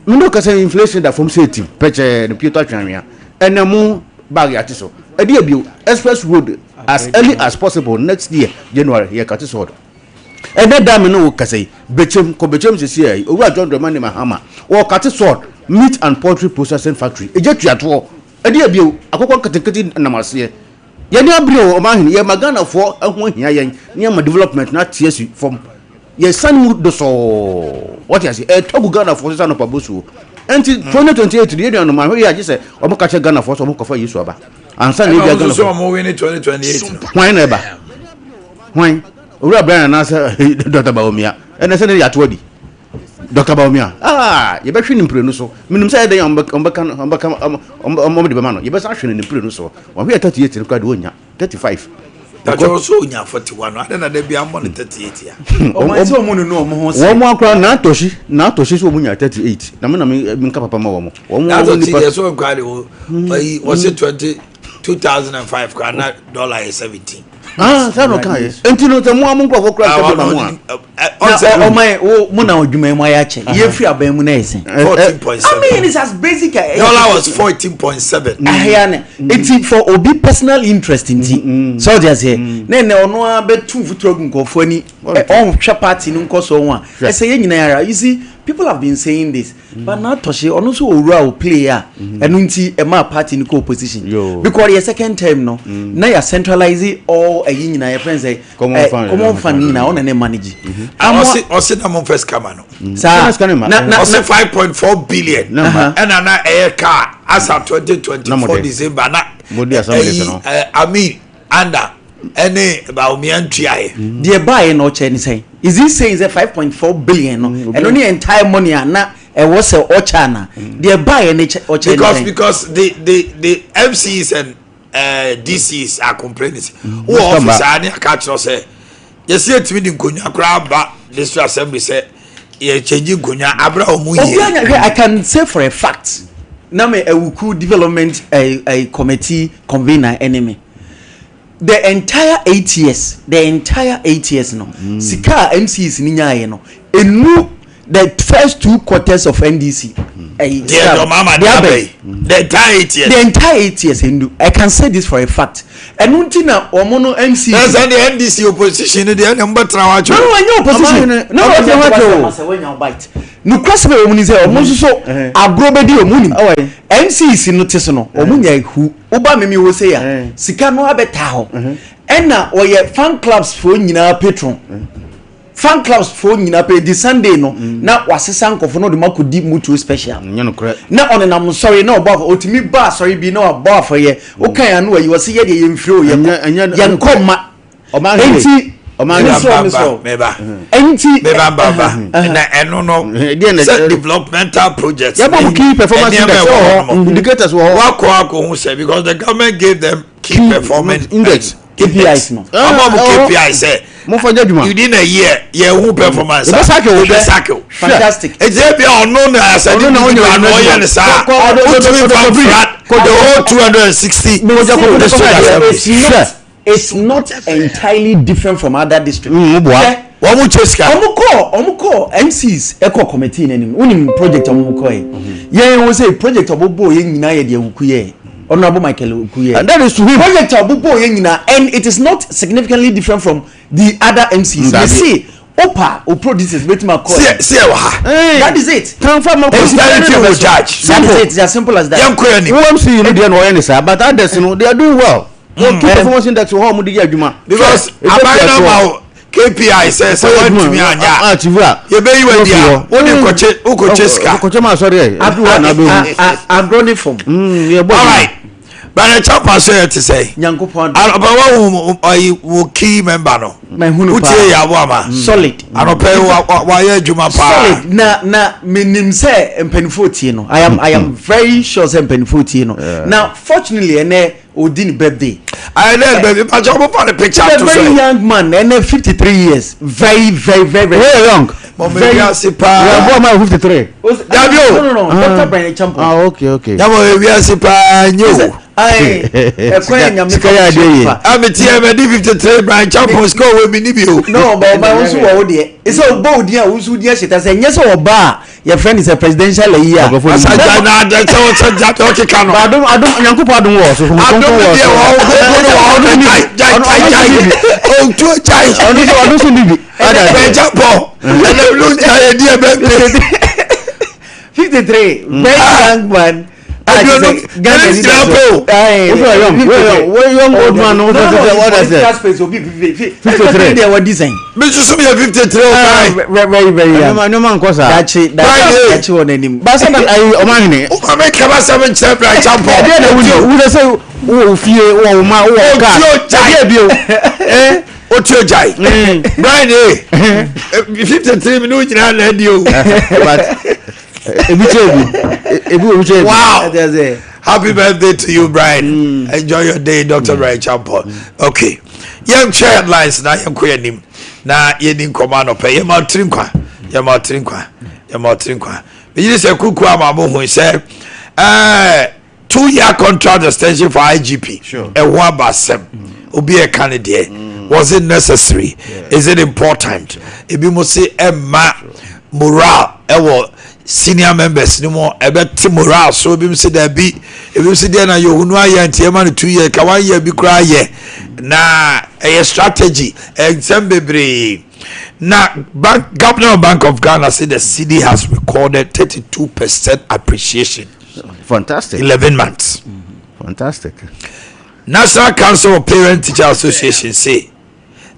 No say inflation that from city, Peche, the Peter Chania, and no more bag at so. A dear bill, express road as early as possible next year, January, here cut his order. And that damn no say, Bechem, is here, over John the Mani Mahama, or cut his sword, meat and poultry processing factory. A jet at war. A dear bill, a cocoa catechin Namasia. Yanya Brio, Omanhene, Yamagana for a 1 year, near my development, not tears from. Yes, son would do so. What is it? A Togo Ghana for son of Pabusu. Until 2028, the year on my way, I just said, Omokacha Ghana for some for Yusuba. And son, you're going to win in 2028. Why never? Why? Brian answer Dr. Baumia. And I said, Yatwadi. Dr. Baumia. Ah, you better in Prunuso. Minum said they on Mobile. You best actually in Prunuso. When we are 38 in Cadunia, 35. That's also 41. I don't know, they be a money 38 here. Oh, my so money no more. One more crown, not Toshi, 38. Namina Papa Momo. That's so was it 2005 $17. Ah, that's okay. Until the moment of crack. Oh, my, oh, Muna, you may my action. You're free of Bemunese. 14.7. I mean, it's as basic as dollar was 14.7. It's for Obi personal interest in tea. So just here. Then no bet 2 for talking go funny. On Chapati, no cost one. I say, you see, people have been saying this, but now Toshi, also a role player, and unti a map party in co-position. Because your second term, no, now you centralize it all a union, your friends say, come on, funny now, and then manage. I was it among first Camano. Sir, I was 5.4 billion, and an air car as of 2024 December. I mean, under. Any about me and TI. Dear buy no change say. Is this saying that 5.4 billion no? And only entire money are not a was a ochana. Dear buy any because the MCs and DCs are complaining. Who officer any catch us say. You see it with Gunya crab this assembly say you changing Gunya Abraham. I can say for a fact. Now me a Wuku development a committee convener enemy. The entire 8 years no sika MCs ninya no enu the first 2 quarters of NDC the entire 8 years. The entire 8 years, I can say this for a fact. And untina omono MC. That's the NDC opposition. The number trawa. No, I know opposition. No, no kwasebe omuni say omonso so agrobedi omuni. MC is no tesono. Omunya ehu. Oba memi wo say ya. Sika no abeta ho. Enna oye fan clubs for nyina patron. Fan clubs for nyina pay the Sunday no na wasesa nkofo no de makodi mutual special na on na I'm sorry na oba otimi ba sorry bi na oba for ye o kan ya no yi wose ye de ye mfiri o ye nkoma enti meba na eno no developmental projects yeah, but key performance indicators wako who say because the government gave them key performance index KPIs no KPIs say within a year who performance fantastic it's be unknown as I don't know the whole 260 it's not entirely different from other districts. Omuko MCs eco committee nanim unim project omuko ye we say project obobo ye nyina ye de wukuye honorable Michael Ukuye and that is to him project obobo ye nyina and it is not significantly different from the other MCs. You see Opa or producers wait my call. That is it. Confirm judge. That is it. It's as simple as that. OMC you know they are but others you know they are doing well. Performance index how because KPI says what to me anya you be you dia only koche ska sorry agroni form all right but the chopper say to say nyankopon wo key member no my hunu pa ya boama solid anope wa ya adwuma pa solid na menim say empanifo tie no I am very sure say empanifo tie no now fortunately ene Odin birthday. I know, baby. But you put the picture. He's a very young man, and 53 years. Very young. Very young. Yeah, 53. No. Dr. Brian Champo. Ah, okay. We are super new. I'm 53 Brian Champo score with me. No, but my also it's a bold year. Who's dear shit? I say yes or bar. Your friend is a presidential year. I don't young man. Young old man. What is it? 53. They were design. Mr. Sumia 53. Very young. No man, that's one name. But Omanhene. I make a 7 step right jump. Who say, oh, fear, oh, my, Otio Jai. Brian, 53 minutes and I you. Wow. Happy birthday to you, Brian. Enjoy your day, Dr. Brian Champo. Okay. Young chair headlines na young queen na yenin command pay ya trinkwa. But you say kuku amamo who say 2-year contract extension for IGP. Sure. And one basem. Obi a candidate. Was it necessary? Is it important? Ebi mo say emma morale ewo senior members no more ebet morale so bi say there be ebi say there na yo hunu aye ntiema no 2 years ka 1 year bi kura ye na a strategy exam bebre na Governor of Bank of Ghana said the city has recorded 32% appreciation. Fantastic. 11 months. Fantastic. National Council of Parent Teacher Association say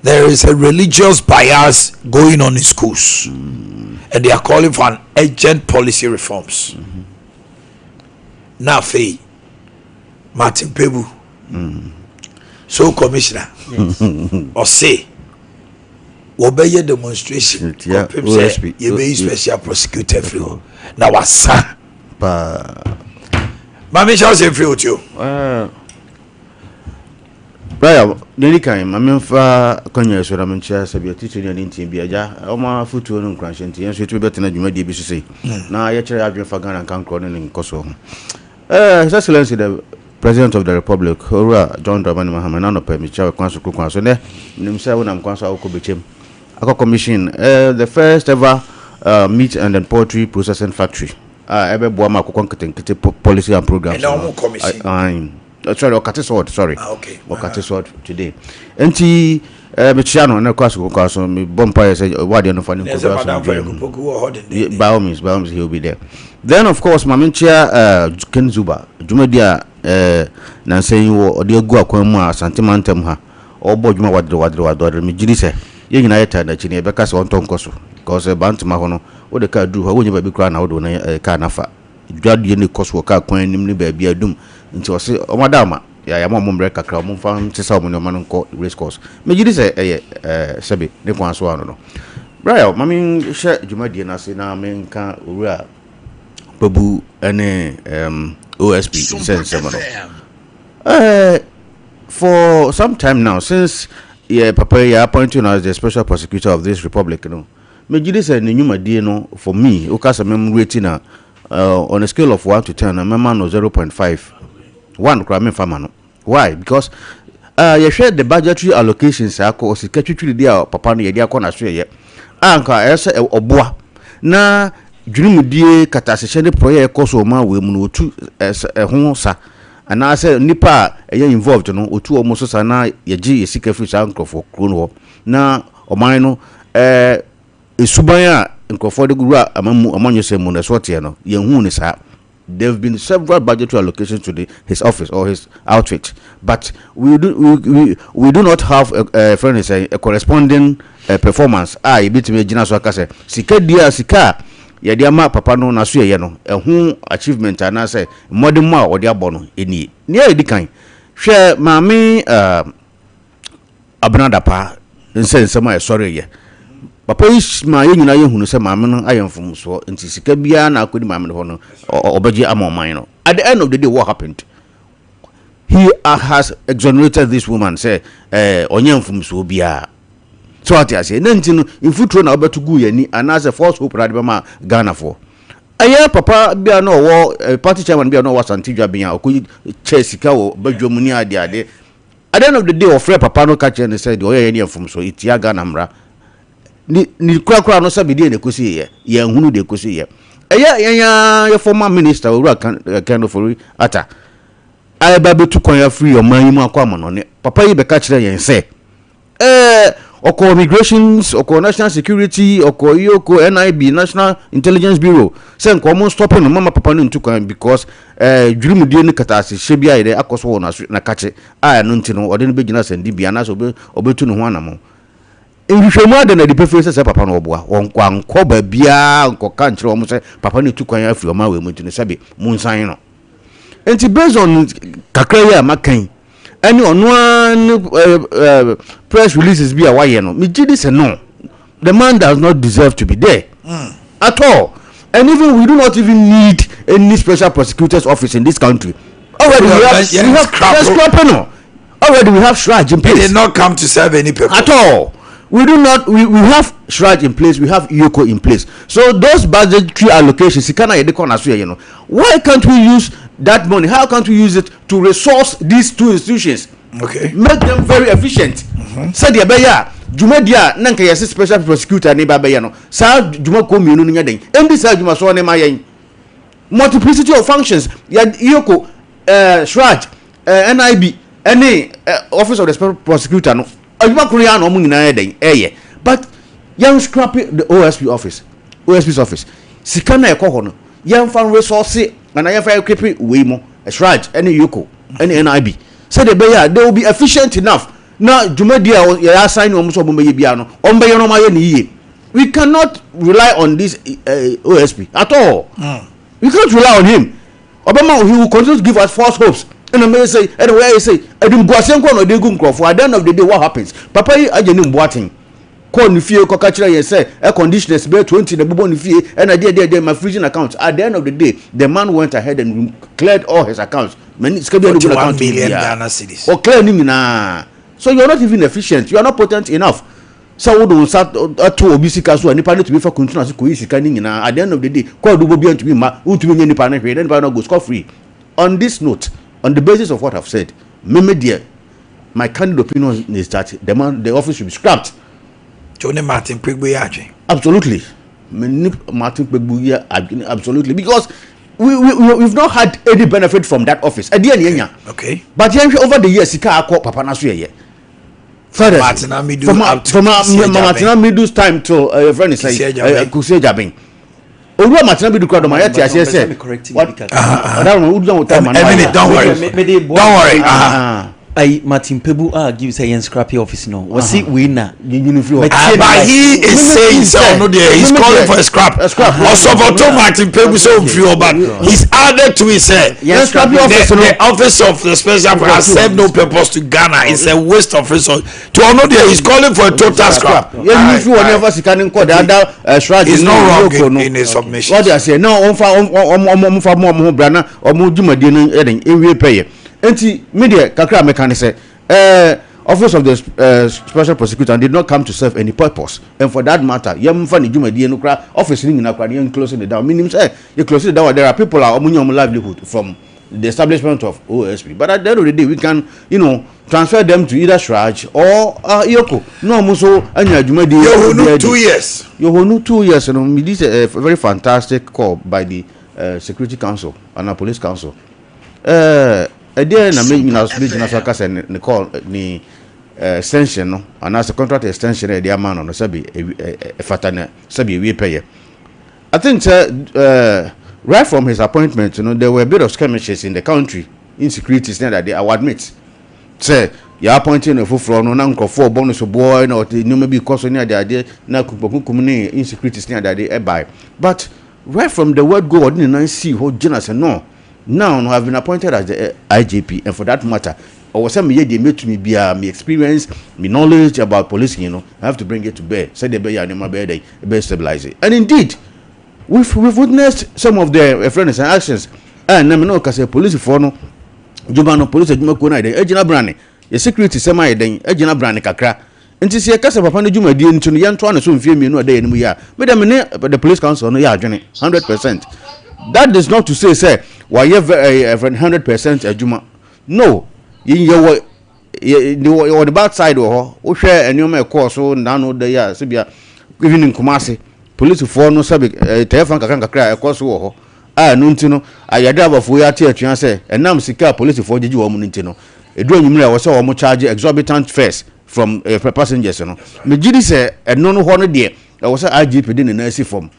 there is a religious bias going on in schools, and they are calling for an urgent policy reforms. Now, Faye, Martin Pebu, so commissioner, or say, obey demonstration. You be special prosecutor for now. What's son? Mami shall say free with you. Right, Nelly came. I mean, for Congress, what I'm chairs of your teacher and team be a jar, or my foot to an crash and yes, you better than you may be say. Now, I actually have your Fagan and come calling in Kosovo. His Excellency, the President of the Republic, John Dramani Mahamano, Pemicha, Council Council, himself, when I'm Council Okobichem. I got commission the first ever meat and then poultry processing factory ebe boa ma akokon kete policy and programs. And no commission. Sorry, Okate Sword, sorry. Okay. Okate Sword today. Enti Michiano na kwaso me bompa say wadi no fani ko by all means he will be there. Then of course Maminchia Ken Zuba Jumadia na say wo ode agu akwan mu asantemantem ha obo dwuma wadre me giri se ye nyina yeta na chini e beka se onto nkoso because bantama ho no wo de ka du ha wo nya ba bi kra na wo do na ka nafa dwadie ne koso ka kwan nim ne ba bi adum nti o se omadama ya mo mbrɛ kakra mo fa ntesa mo ne ma nko race course me gidi se sebe ne kwan so ano no bra mami hye dwumadie na se na me nka owura babu ene OSP sense mo no for some time now since papa ya appointed as the special prosecutor of this republic no me gidi se ne nwumadie no for me o ka se mem rating na on a scale of 1 to 10 na mema no 0.5 one crime farmer no. Why? Because you share the budgetary allocations or secretary dia papa no ye dia kona so ye anka ese oboa na dwunumudie katasehye ne project koso ma we mu no otu ho sa ana se nipa ye involved no otu omo so sa na ye gi ye sika free sa nkrofo kro no na oman no esuban a nkrofo de guru amamu amanyo se mu na so tie no ye hu ni sa. There have been several budgetary allocations to his office or his outfit, but we do not have a corresponding performance. I bit me jina so akase sika dia sika ya dia ma papa no na so ye no ehun achievement ana say modern ma odi abono eni ne ya di kan hwe maami abnada pa nsense ma sorry ye papa ma ye nyina ye hunu se maame no ayemfom so nti sika bia na akodi maame no no obaji amoman no at the end of the day what happened he has exonerated this woman say onyemfom so bia so ati ase na nti no infutro na obetu gu yani anase false hope rade ma Ghana for aye papa bia no wo party chairman bia no wa santidwa bia okoyi che sika wo badwom ni ade at the end of the day ofre papa no catch and said oye yani emfom so itia Ghana mra ni kura no sabi de nekosi ye hunu de kosi ye ya former minister owura kan for ata ai ba betu kon ya free oman yimu akwama no ne papa yi be ka kire yen se oko immigrations oko national security oko yoko NIB National Intelligence Bureau se nko mo stop no mama papa no ntu kan because dwurumudie ni katase hye ide akoso wo na kache no ntino ode no begina sandi bia na so obetu no ho anamo nhwehwemu ade na di preference se papa no oboa wonkwa nko ba bia nko ka nkyere wo mo se papa no tu kwan afiri o ma we mu ntino sabe mu nsan no enti based on kakra ya makan any ono press releases bia wa ye no me gidi se no the man does not deserve to be there at all, and even we do not even need any special prosecutor's office in this country. Already we have Shraj in place. He did not come to serve any purpose at all. We do not. We have Shraj in place. We have Yoko in place. So those budgetary allocations, why can't we use that money? How can't we use it to resource these two institutions? Okay. Make them very efficient. Said Yabeya, Jumadia, Nanka yes, special prosecutor neighbor Bayano. Sa Juma Comunu Yading. And this Juma so name multiplicity of functions. Yoko, Shraj, NIB, any office of the special prosecutor. No. But young scrappy the OSP's office. Sikana ekohono. Young fan resource and I have creepy way more. Shraj, any Yoko, any NIB. Said the Bayer, they will be efficient enough. Now, Jumadia, ya sign almost Biano, we cannot rely on this OSP at all. We can't rely on him. Obama, he will continue to give us false hopes. And I may say, anyway, I say, I didn't go no de gun for at the end of the day, what happens? Papa, I didn't boating. Call the fear, Cocatura, say, air conditioners, bear 20, the Bubon fear, and I did my freezing accounts. At the end of the day, the man went ahead and cleared all his accounts. Many scheduled to 1 million Ghana cedis. Or clear him na. So you're not even efficient, you are not potent enough. So we don't start to obisica so any to be for continuous at the end of the day, call the Bobian to be ma to be any panel, then go score free. On this note, on the basis of what I've said, my candid opinion is that the office should be scrapped. Johnny Martin Pigboyache. Absolutely. Martin Pegbu absolutely, because we've not had any benefit from that office. Okay. But over the years, Papa Nasu further from Martina Midu's time till friend is like Kuse Jabin. Owura Martina Midu crowd my yet I say what don't worry. I Martin Pebu gives a scrappy office no. Was he winner? But he is saying so no there. He's calling for a scrap. Also for Martin Pebu so few, but he's added to his the office of the special has served no purpose to Ghana. It's a waste of resource. To honor there, he's calling for a total scrap. He's not wrong in his submission. What I say no Enti media kakra mekane say office of the special prosecutor did not come to serve any purpose, and for that matter yemfa ni dwumadie no kra office ni nyina kra dey closing it down, meaning say you close it down. There are people are omunyom livelihood from the establishment of OSP, but at the end of the day we can transfer them to either Shraj or Yoko no muso anya dwumadie you 2 years you 2 years this is a very fantastic call by the Security Council and the Police Council. Again, I mean, the call the extension, no, and as a contract extension, the amount on the Sabi, a fatana, Sabi, we pay. I think, right from his appointment, there were a bit of skirmishes in the country, insecurities that they admit. Say, you're appointing a full floor, no, uncle, 4 bonus of boy, or the new maybe cause near the idea, now, insecurities near that they buy. But right from the word go, I didn't see what Jonas and no. Now I have been appointed as the IJP, and for that matter, or some year they made to me be my experience, my knowledge about policing. I have to bring it to bear. Say the bear and my bear stabilize it. And indeed, we've witnessed some of their friends and actions. And I know because police for no, Jumano police at Jumacona, Ejina Brani, the security semi then Ejina Brani Kakra. And to see a casa upon the Juma dean to the young one soon fear me no day in we are. But the police council no ya journey 100%. That is not to say why you have 100% a Juma. No, you on the bad side or share and you may call so now the year Sibia even in Kumasi police for no subject telephone can cry across war. Nuntino I adaba for your teacher say and now Sika police for the Juamunintino. A drawing was so much charge exorbitant fares from passengers. Me Gidi say and no 100 dear. I was a IGP in the nursing form.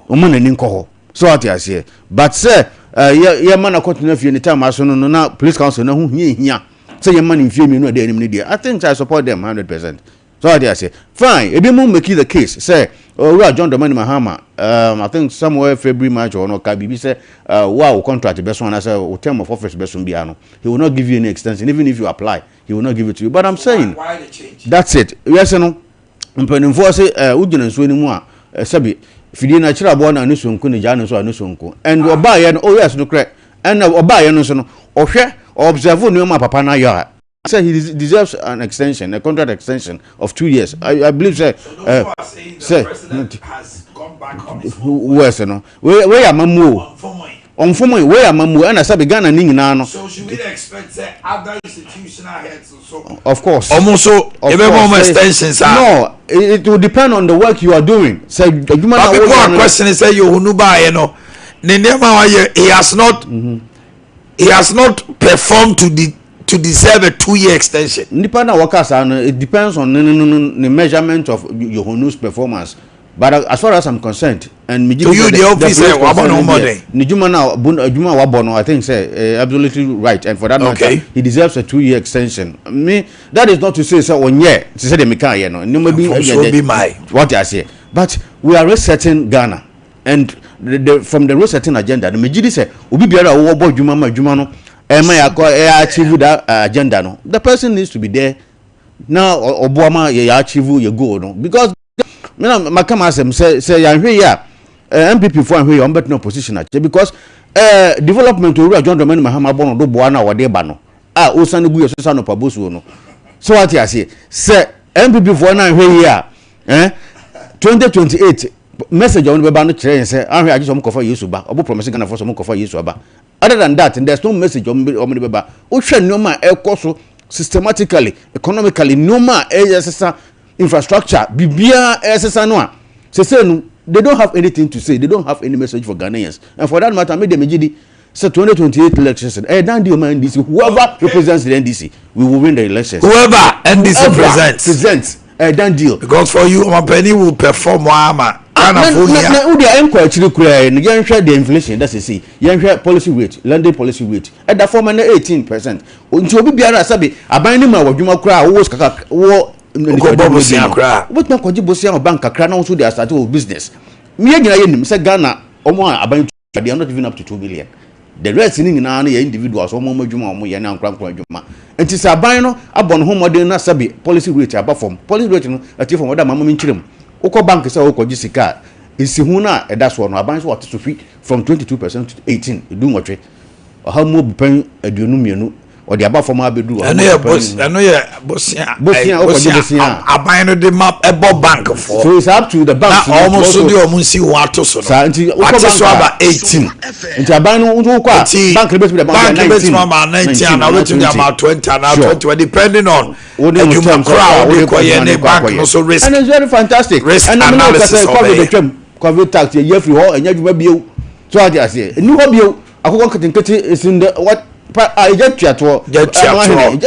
Omanhene Yaw. So what I say, but sir, your man according to any time I saw no police council no who here. Say your man in fear me no day any I think I support them 100%. So what I say, fine. If you make the case, say, we are John Domani Mahama. I think somewhere February, March or no Kabi say, wow, contract the best one as a term of office best Biano. He will not give you any extension, even if you apply, he will not give it to you. But I'm saying why the change? That's it. Yes or no? I'm force Ujin and Swini Moa, Sabi. Fidi na chira bo na nusonku ni jana so anusonku and oba ye no yes no correct and oba ye no so no ohwe observe no ma papa na ya say he deserves an extension, a contract extension of 2 years. I believe say the president has gone back on his where no where amamu on former where amamu and Sabi Ghana ni nyina no. So should we expect other institutional heads also? Of course. Almost so extensions. No, it will depend on the work you are doing. Say the human question is say you hunuba he has not performed to deserve a 2-year extension. Independent workers it depends on the measurement of Yohunu's performance. But as far as I'm concerned, and to you the officer I think say absolutely right, and for that matter, he deserves a 2-year extension. Me, that is not to say so 1 year. To say the meka no maybe be my what I say. But we are resetting Ghana, and from the resetting agenda, the Majidi say obi biara wo bo dwuma no achieve that agenda no. The person needs to be there now. Obuama achieve your goal no, because my come as say yan hwe ya MPP for hwe on better no position because development to John Domani Mahama bono do boa na wode ba no osane gu yeso no pabosu no. So what I say MPP for na hwe ya 2028 message on beba no kire say ahwe age so mkofa Yesu ba obo promise Ghana for so mkofa Yesu ba. Other than that, there's no message on beba o hwe noma ekoso systematically economically noma infrastructure bibia esesa no a sese no they don't have anything to say. They don't have any message for Ghanaians. And for that matter, made them GD. So 2028 elections, then the NDC, whoever represents the NDC, we will win the elections. Whoever NDC presents, done deal. Because for you, Omanhene will perform Wama. The inflation, that's a see. Young policy rate, London policy rate, at the form 18%. Until we be a sabi, a binding my Juma cry, was war. What not contribution bank a crown also their start of business. Me and said Ghana, about they are not even up to 2 billion. The rest in individuals, Omo Juma, Moyan, Juma. And it's a bino, upon home modern sabi, policy rate above from policy rate, a chief of Madame Minchim. Oko bank is Oko Jessica. Is Sihuna, and that's one. Our banks what to free from 22% to 18%. You do what? Or how more paying a dunumianu or the above from Abedu. I know Bosia, I buy the map a Bob bank for. So it's up to the bank. Almost so the Omunsi Wato. So 18. And Abano bank with the bank 19 and I went to the about 20 and 20 depending on what you crowd require bank also risk. And it's very fantastic. Risk and analysis of the COVID tax year free and you will be so I just say new hobby I is in the what I get you to Dr. Simon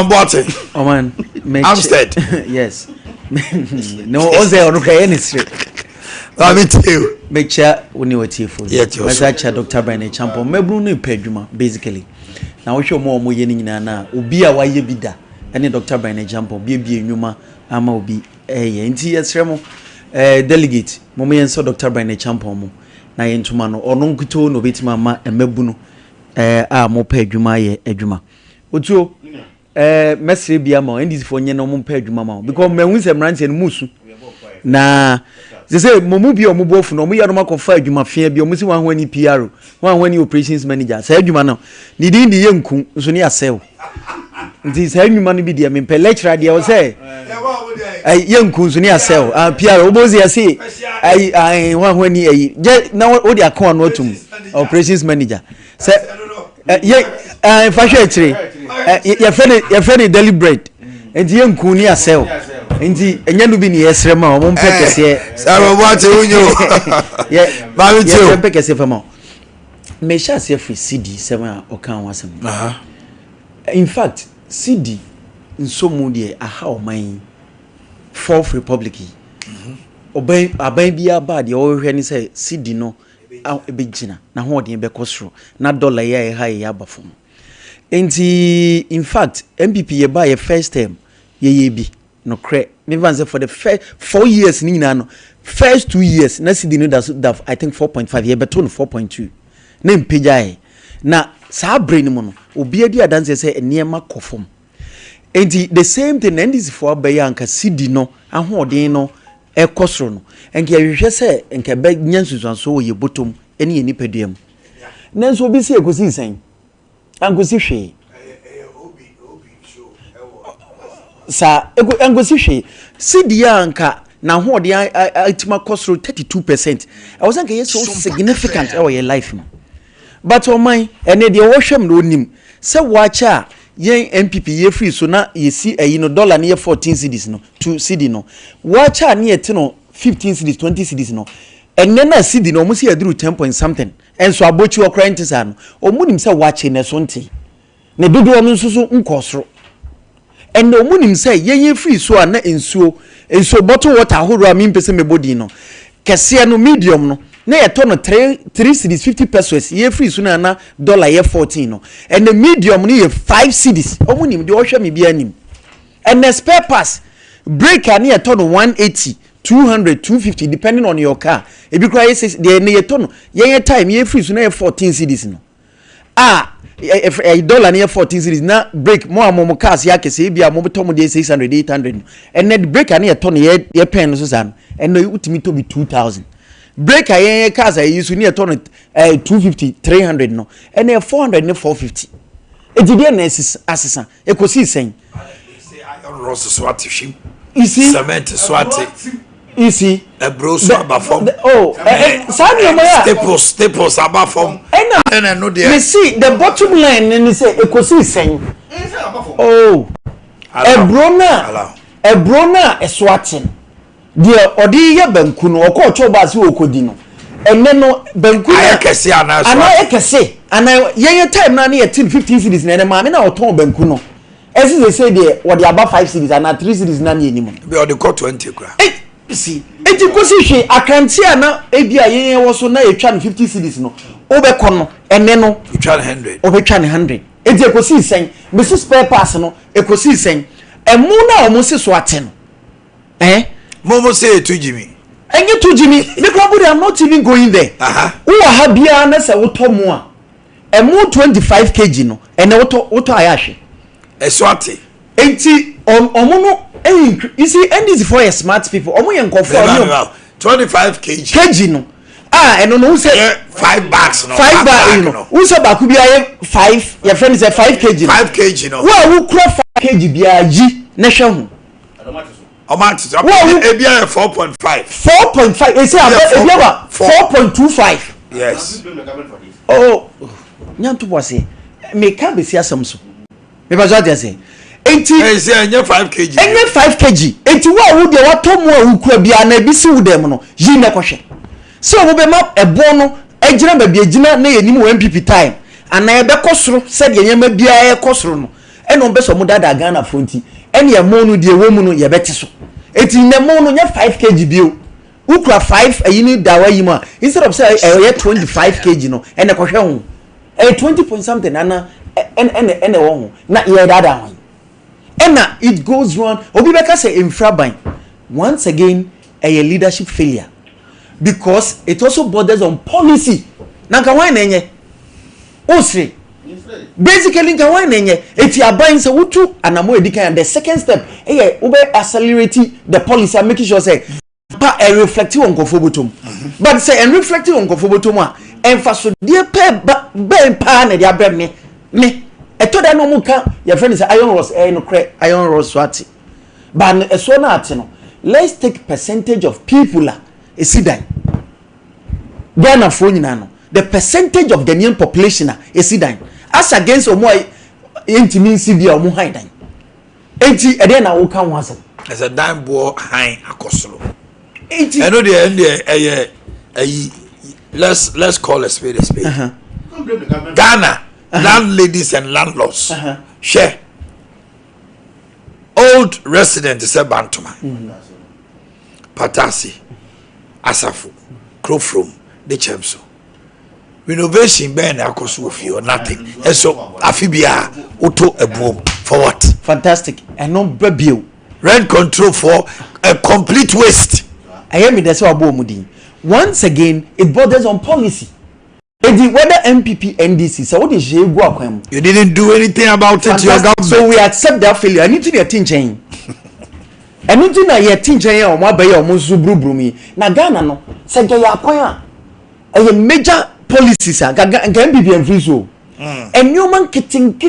Boakye. Oh man, Amstead. Yes. No, on there on any street. Let me tell you. Make sure when you were tearful. Yes, Dr. Brian Champo. Mebru pedjuma basically. Now we show more yeni na obi a waye bida. Any Dr. Brian Champo be nyuma ama obi nti yesremo delegate mo me yenso Dr. Brian Champo mo. Na yentuma no ono nkuto no betima ma emebu no a mo pa adwuma ye adwuma otuo mesre bia ma ndisi fo nye no mo pa adwuma ma because mehu se mrantie no musu na ze mo mu bia mo bofu no mo ya no makofa adwuma fia bia mo si wan hwani PR wan hwani operations manager sa adwuma no ni din di yenku nso ni asew nti sa adwuma no bi dia me pe lecturer dia o se yenku nso ni asew PR obozi ase ai wan hwani ai na o dia account no tum operations manager say fashion chire your friend deliberate enti yenku ni asew enti enya no bi ni yesrema o mo mpekese Saro Boakye unyo ba mi tio mpekese fama me sha se free CD 7 o kan wasem in fact CD nso mu de aha o man Fourth Republic aban bia ba de o hwe ni say CD no ebegina na ho de be kosro na dollar ya ha ya abafom enti in fact MPP ye ba ye first term ye bi no cre me van say for the first 4 years ni na no first 2 years na CD no that I think 4.5 ye beton 4.2 na mpejai na sa brain mo no obi adi adanse say enema kofom enti the same thing ndisi for abaye anka CD no ahoden no ekosro no enke hwehwe se enke be nyansusanso ye botom ene ye nipaduam nanso obi se ekosi nsan ankosi hwe sa ankosi hwe CD anka na hoden atima kosro 32% I was anka yes so significant our your life but o man ene de wo hwem no nim se wacha yen MPP ye free so na ye si no dollar na ye 14 cedis no 2 cedi no wacha na ye te no 15 cedis 20 cedis no enne na cedi no mo si aduru 10 point something enso abochi okra ntisa no omunim se wache na so nti na dodo no nsusu nkosoro enne omunim se ye free so na ensuo bottle water horo a mimpese me body no kese no medium no na ye to no 3 cedis 50 pesos ye free so na dollar ye 14 no and the medium ni ye 5 cedis omunim de ohwe me bia nim and the spare parts breaker ni ye to no 180 200 250 depending on your car e bi kra ye say de ye to no ye time ye free so na ye 14 cedis no a dollar near 14 cedis na break mo amomo cars ya kese bia mo beto mo de 600 800 and the breaker near ton ye pen so san and no ultimi to be 2000 breaker ye cars I use near ton 250 300 no and 400 and 450 e di na asesa e kosi sen say iron rods swati shim you see cement swati you see a bro so abafom staples abafom and no there you see the bottom line and say ekosi sen oh a brona e swatin deɛ ɔde yɛ banku no ɔkɔ ɔtɔ baasi okodi no ɛnɛ no banku na ayɛkɛse anaso ana ɛkɛse ana yɛyɛ time na ne yɛ tin 15 cities na ɛnɛ maame na ɔtɔn banku no ɛsi sɛ deɛ wɔde aba 5 cities ana 3 cities na ne anim bi ɔde kɔ 20 kura si eti kosi hwe akranti ana ebi a yɛyɛ wɔ so na yɛtwa no 50 cities no wobɛkɔ no ɛnɛ no yɛtwa no 100 wobɛtwa no 100 eti ekosi sɛn mesi spare parts no ekosi sɛn ɛmu na ɔmo si so ate no Momo say to Jimmy. And you to Jimmy, the probably I'm not even going there. Who are happy as a auto more. And more 25 kg no, and auto ayashi. A swati. 80 on Omono, you see, and this is for smart people. Omo and conform 25 kg. Kg no. And no who said 5 bags no. 5 bags no. Who said Bakubia 5? Your friend is a 5 kg. 5 kg no. Well, who crop 5 kg be a G nation. Amount is 4.5. 4.5. They say about 4.25. Yes. Oh, nyanto boise. Me can be see asomso. Me ba just say. Enti e say enye 5 kg. Enye 5 kg. Enti wo wo de wato mo awukura bia na bi si wo dem no. Yi na kohwe. So wo be ma ebo no agina ba bia gina na yenim wo MPP time. Ana e be kosoro se de nyema bia e kosoro no. E no be so mo dada Ghana fronti. Ene ya mo no de wo mu no ye beti so. Eti na mo no nya 5 kg bio. Ukra 5 ayini dawa yima. Instead of say 25 kg no ene kohwe ho. 20 point something ana ene wo ho. Na ye dada ho. Ena it goes wrong. Obi beka say infraban. Once again a leadership failure. Because it also borders on policy. Na nka wan enye. Osre. Basically nka wan enye eti aban se wutu anamo edikan the second step ube accelerate the policy and making sure say pa reflective on conforbotum but say and reflective on conforbotum a emphasis dey pay ben pa na dey abem me eto da no mu ka your friend say iron rods no cre iron rods swati but eso na ate no let's take percentage of people esidan Ghana fo nyina no the percentage of Ghanaian population esidan as against omo intimi civil omo haidan enti ede na wo kan wase as a dime bo hein akosoro enti I know the let's call a spade a spade. Ghana landladies and landlords share old resident is a Bantuma Patasi Asafu Krofrom the Chemso renovation ben akoso of you or nothing and so afibia auto a boom for what fantastic and no bill rent control for a complete waste. I hear me that's what mudi once again it borders on policy whether MPP NDC so what is you didn't do anything about it to your government, so we accept that failure. I need to be a tin chain I need to know your tin chain or my bay or musubru me na Ghana no say ya kwan a major policies can be and free so and new man kitting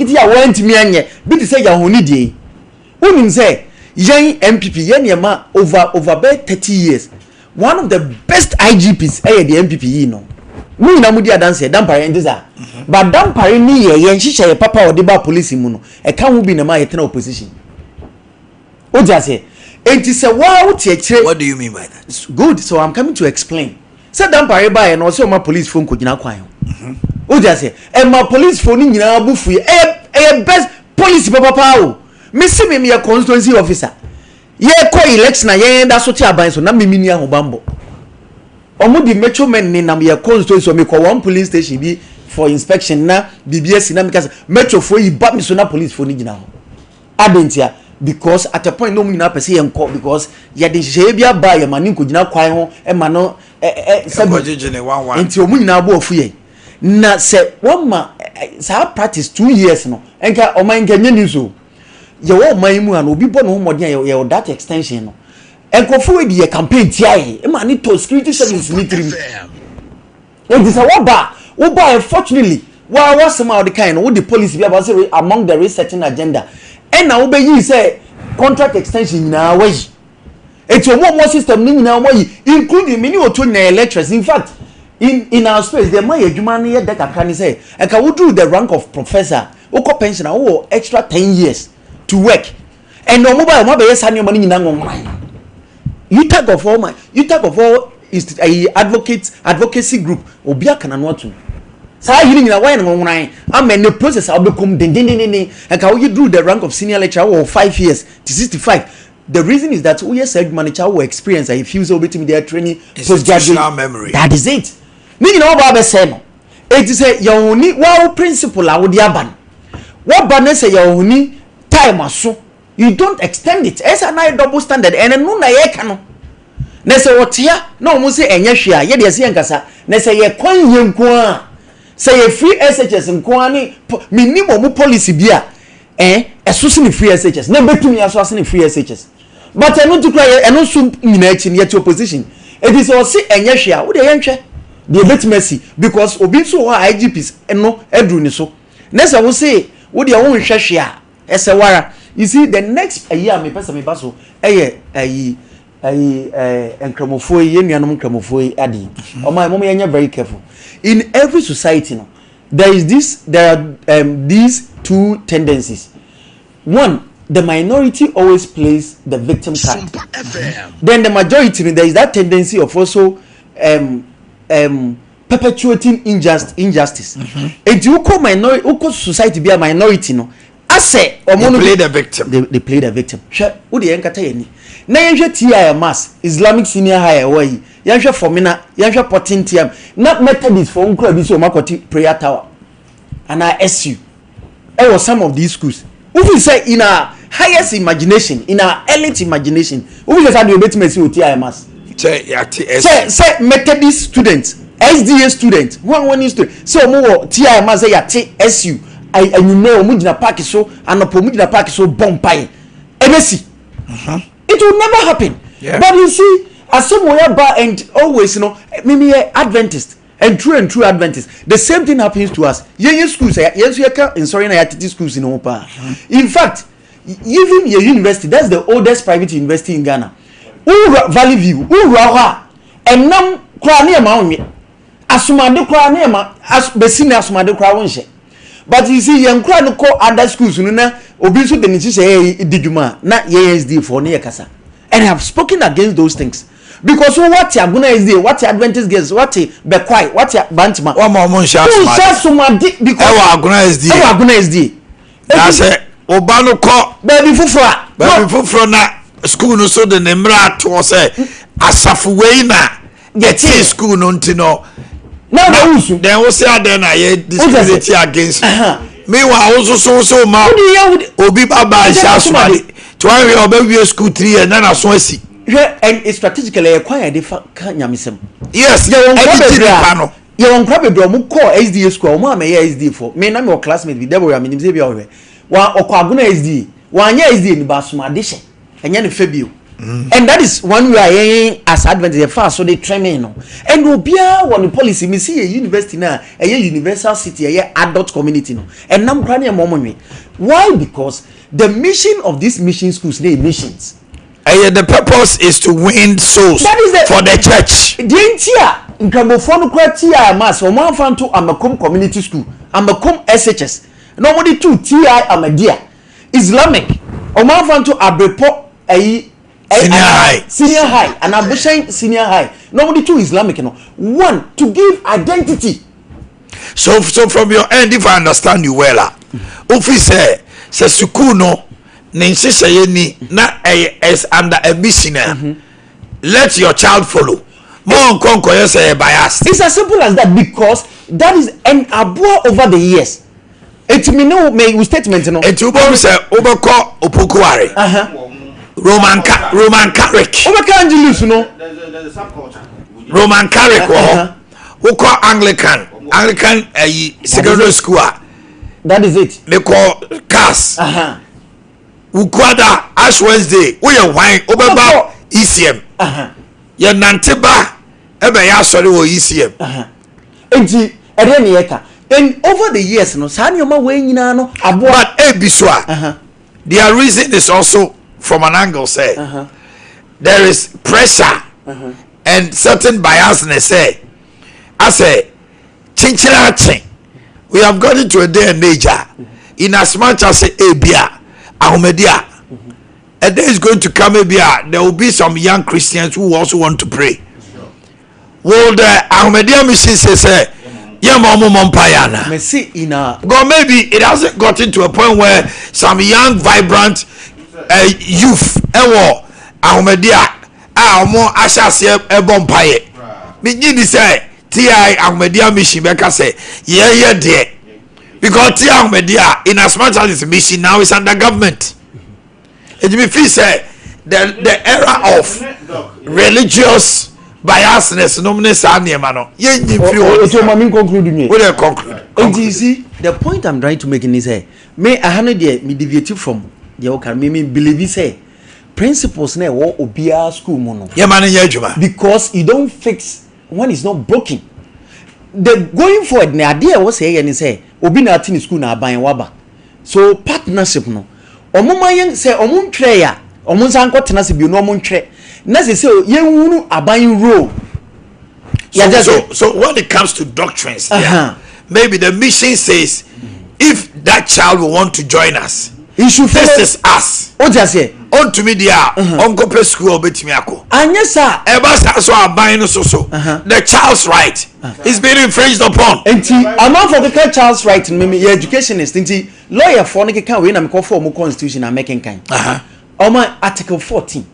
ya want me anye be to say ya honi dey who say young MPP yema over 30 years one of the best IGPs the MPP no we na mudi adanse dampare ndiza but dampare ni ye nhihye ye papa o de ba police mu no e kan hu bi na ma ye tena opposition o just say enti say wow tie kire. What do you mean by that? Good, so I'm coming to explain. Say dampare ba ye no say o ma police phone ko gina kwan o just say e ma police phone ni nyina abufu e best police papa o me see me a constituency officer ye ko election na ye da so ti aban so na me ni ahobambo omo di metro men ni na me constituency so me ko one police station bi for inspection na BBS na me ka metro fo yi ba me so na police fo ni gina ho adentia because at a point no mu nyina pese ye nko because ye de hye bia ba ye mani nko gina kwan ho e ma no sabi enti omu nyina bo ofu ye na se one ma sa practice 2 years no enka o man nka nyeni so ye wo man mu an obi bo no modern ye that extension no enkofu we di campaign tia ye e ma ni to security service ni trim e dis a wo ba unfortunately what some of the kind wo the police be about say among the researching agenda and na wo be yi say contract extension na wa yi eti omo system ni na wa yi including many oto na electors in fact in our space the man adwuma na ye data kan say e ka wo do the rank of professor wo ko pension na wo extra 10 years to work and no mobile mo be yes ani mo ni na ngomran you tag of all is advocacy group obia kana no atum saa yiri nyina why no nwran am in the process I be come den and can you do the rank of senior lecturer or 5 years to 65. The reason is that we yes manager will experience I feel so between their training institutional memory. That is it. Ni nyina oba be say no it say your oni wow principle a wo di aban what ban say your oni time aso you don't extend it as an double standard and no na ye ka no na say what here no mo say enye hwe a ye de say nkasa na say ye kwan ye nko a say ye free SHS nko ani minimum policy bia eso se ni free SHS na betumi aso ase ni free SHS but eno to cry eno so nyina achi ne opposition it is o say enye hwe a wo de ye nhwe the betmesi because obi so ho IGPs eno edru ni so na say wo say wo de wo nhwe hwe a ese wara you see the next year me pesa me baso enkramofo ye nuanom nkramofo ade o my mom ye very careful in every society no there are these two tendencies. One, the minority always plays the victim card. Then the majority, there is that tendency of also perpetuating injustice. If you call minority, you society be a minority, no. I say, they play the victim. They play the victim. Who the enkata yeni? Na yenhwe TI mass Islamic senior high way. Yenhwe formina, yenhwe 14 TM. Not Methodist for unkura bi so makoti prayer tower. And I SU. There was some of these schools. Who will say in our highest imagination, in our elite imagination, who will say the obetmesi with TI mass? Say Methodist students, SDA students, one student. So mo TI mass say yati SU. I you know mujina park so and mujina park so bompai. MSc. It will never happen. Yeah. But you see, as somewhere bar and always, you know, maybe Adventist and true Adventist. The same thing happens to us. Young schools, yes, we are in sorry, I schools in Opa. In fact, even your university, that's the oldest private university in Ghana. Valley View, Raha, and nam Krani amount Asumadu Krani, as Besina Asumadu Krawonshe. But you see, young crowd call other schools, Obisu the Nichi say, Dijuma, not YSD for near Casa. And I have spoken against those things. Because what your Guna is there, what your Adventist girls, what your Bequai, what your Bantama, one more Monsha, because our Guna is there. Our Guna is there. That's it. Obano call baby Fufra na school no so the Nemra to say, Asafuena, get school no tino. Then we say then I disability against. Meanwhile, also so ma Obi Baba Shasumadi. To I will school 3 and then I saw see. And it's strategically acquired the Kanyamism. Yes, you're on Crabbe Drum, call SDA school, Mamma SD for me. I'm your classmate with Deborah, I mean, Xavier. One Okaguna SD, 1 year SD in Basuma Dish, and Yan Fabio. And that is one we are as Adventist fast, so they train me. And will be one policy. Me see a university now, a universal city, a adult community. No, and I'm crying a moment. Why? Because the mission of these mission schools, they missions. The purpose is to win souls for the church. The entire in Cambophone criteria mass or one fan to Amakum community school, Amakum SHS. Nobody to TI Amadia Islamic or one fan to Abrepo senior high and Abushain senior high. Nobody to Islamic, you know. One to give identity. So from your end, if I understand you well, officer says Sukuno, Nancy Sayeni, na as under a missionary. Let your child follow. More conquer say bias. It's as simple as that because that is an abua over the years. It me no me statement no. It will be say Obako Opokuare. Roman Catholic. Obaka Angelus no. There's a subculture. Roman Catholic who call Anglican secondary school. That is it. They call CAS. Ukwada Ash Wednesday. We are wine Obaba ECM. Ya Nanteba ebe ya sorry wo ECM. Enti ere ne yeka. And over the years no sa nyoma we nyina no abo. But ebiswa. Their reason is also from an angle say there is pressure and certain biasness say I say chinchira chin. We have gotten to a day and age in as much as Abia Ahomedia a day is going to come, maybe there will be some young Christians who also want to pray. Well, the Ahmadiyya mission says, God, maybe it hasn't gotten to a point where some young, vibrant youth, Ahmadiyya, more ashes a bompaye. Begin say, T.I. Ahmadiyya mission, Becca say, yeah, dear. Because T.I. Ahmadiyya, in as much as its mission now is under government. It may feel say the era of religious biasness, you see, the point I'm trying to make in is may I have me deviate from the okay, me believe say principles na wo obia school mono. Because you don't fix when it's not broken. The going forward na idea was say obi na ati school na aban waba. So partnership no. Omo mayen say omo ntwe ya, omo nsan ko tena se bi no omo ntwe. Na say yenwunu aban role. So when it comes to doctrines, maybe the mission says if that child will want to join us, this is us. What just say? On to me dia, on go pe school betimi ako. Anya sir. Eba so aban no so. The child's right is being infringed upon. Enti amount for the child's right me educationist enti lawyer for no kan we na me call for mo constitution na making kan. Article 14.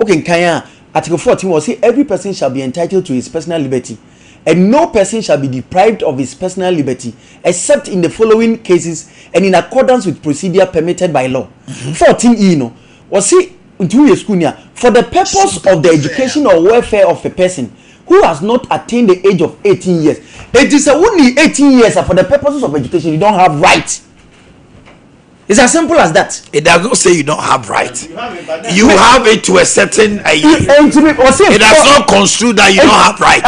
Okay, kan Article 14 was say every person shall be entitled to his personal liberty, and no person shall be deprived of his personal liberty except in the following cases and in accordance with procedure permitted by law. 14E no was say into your school for the purpose of the education or welfare of a person who has not attained the age of 18 years. It is only 18 years for the purposes of education. You don't have right. It's as simple as that. It does not say you don't have right. You have it to a certain it does not construe that you don't have right.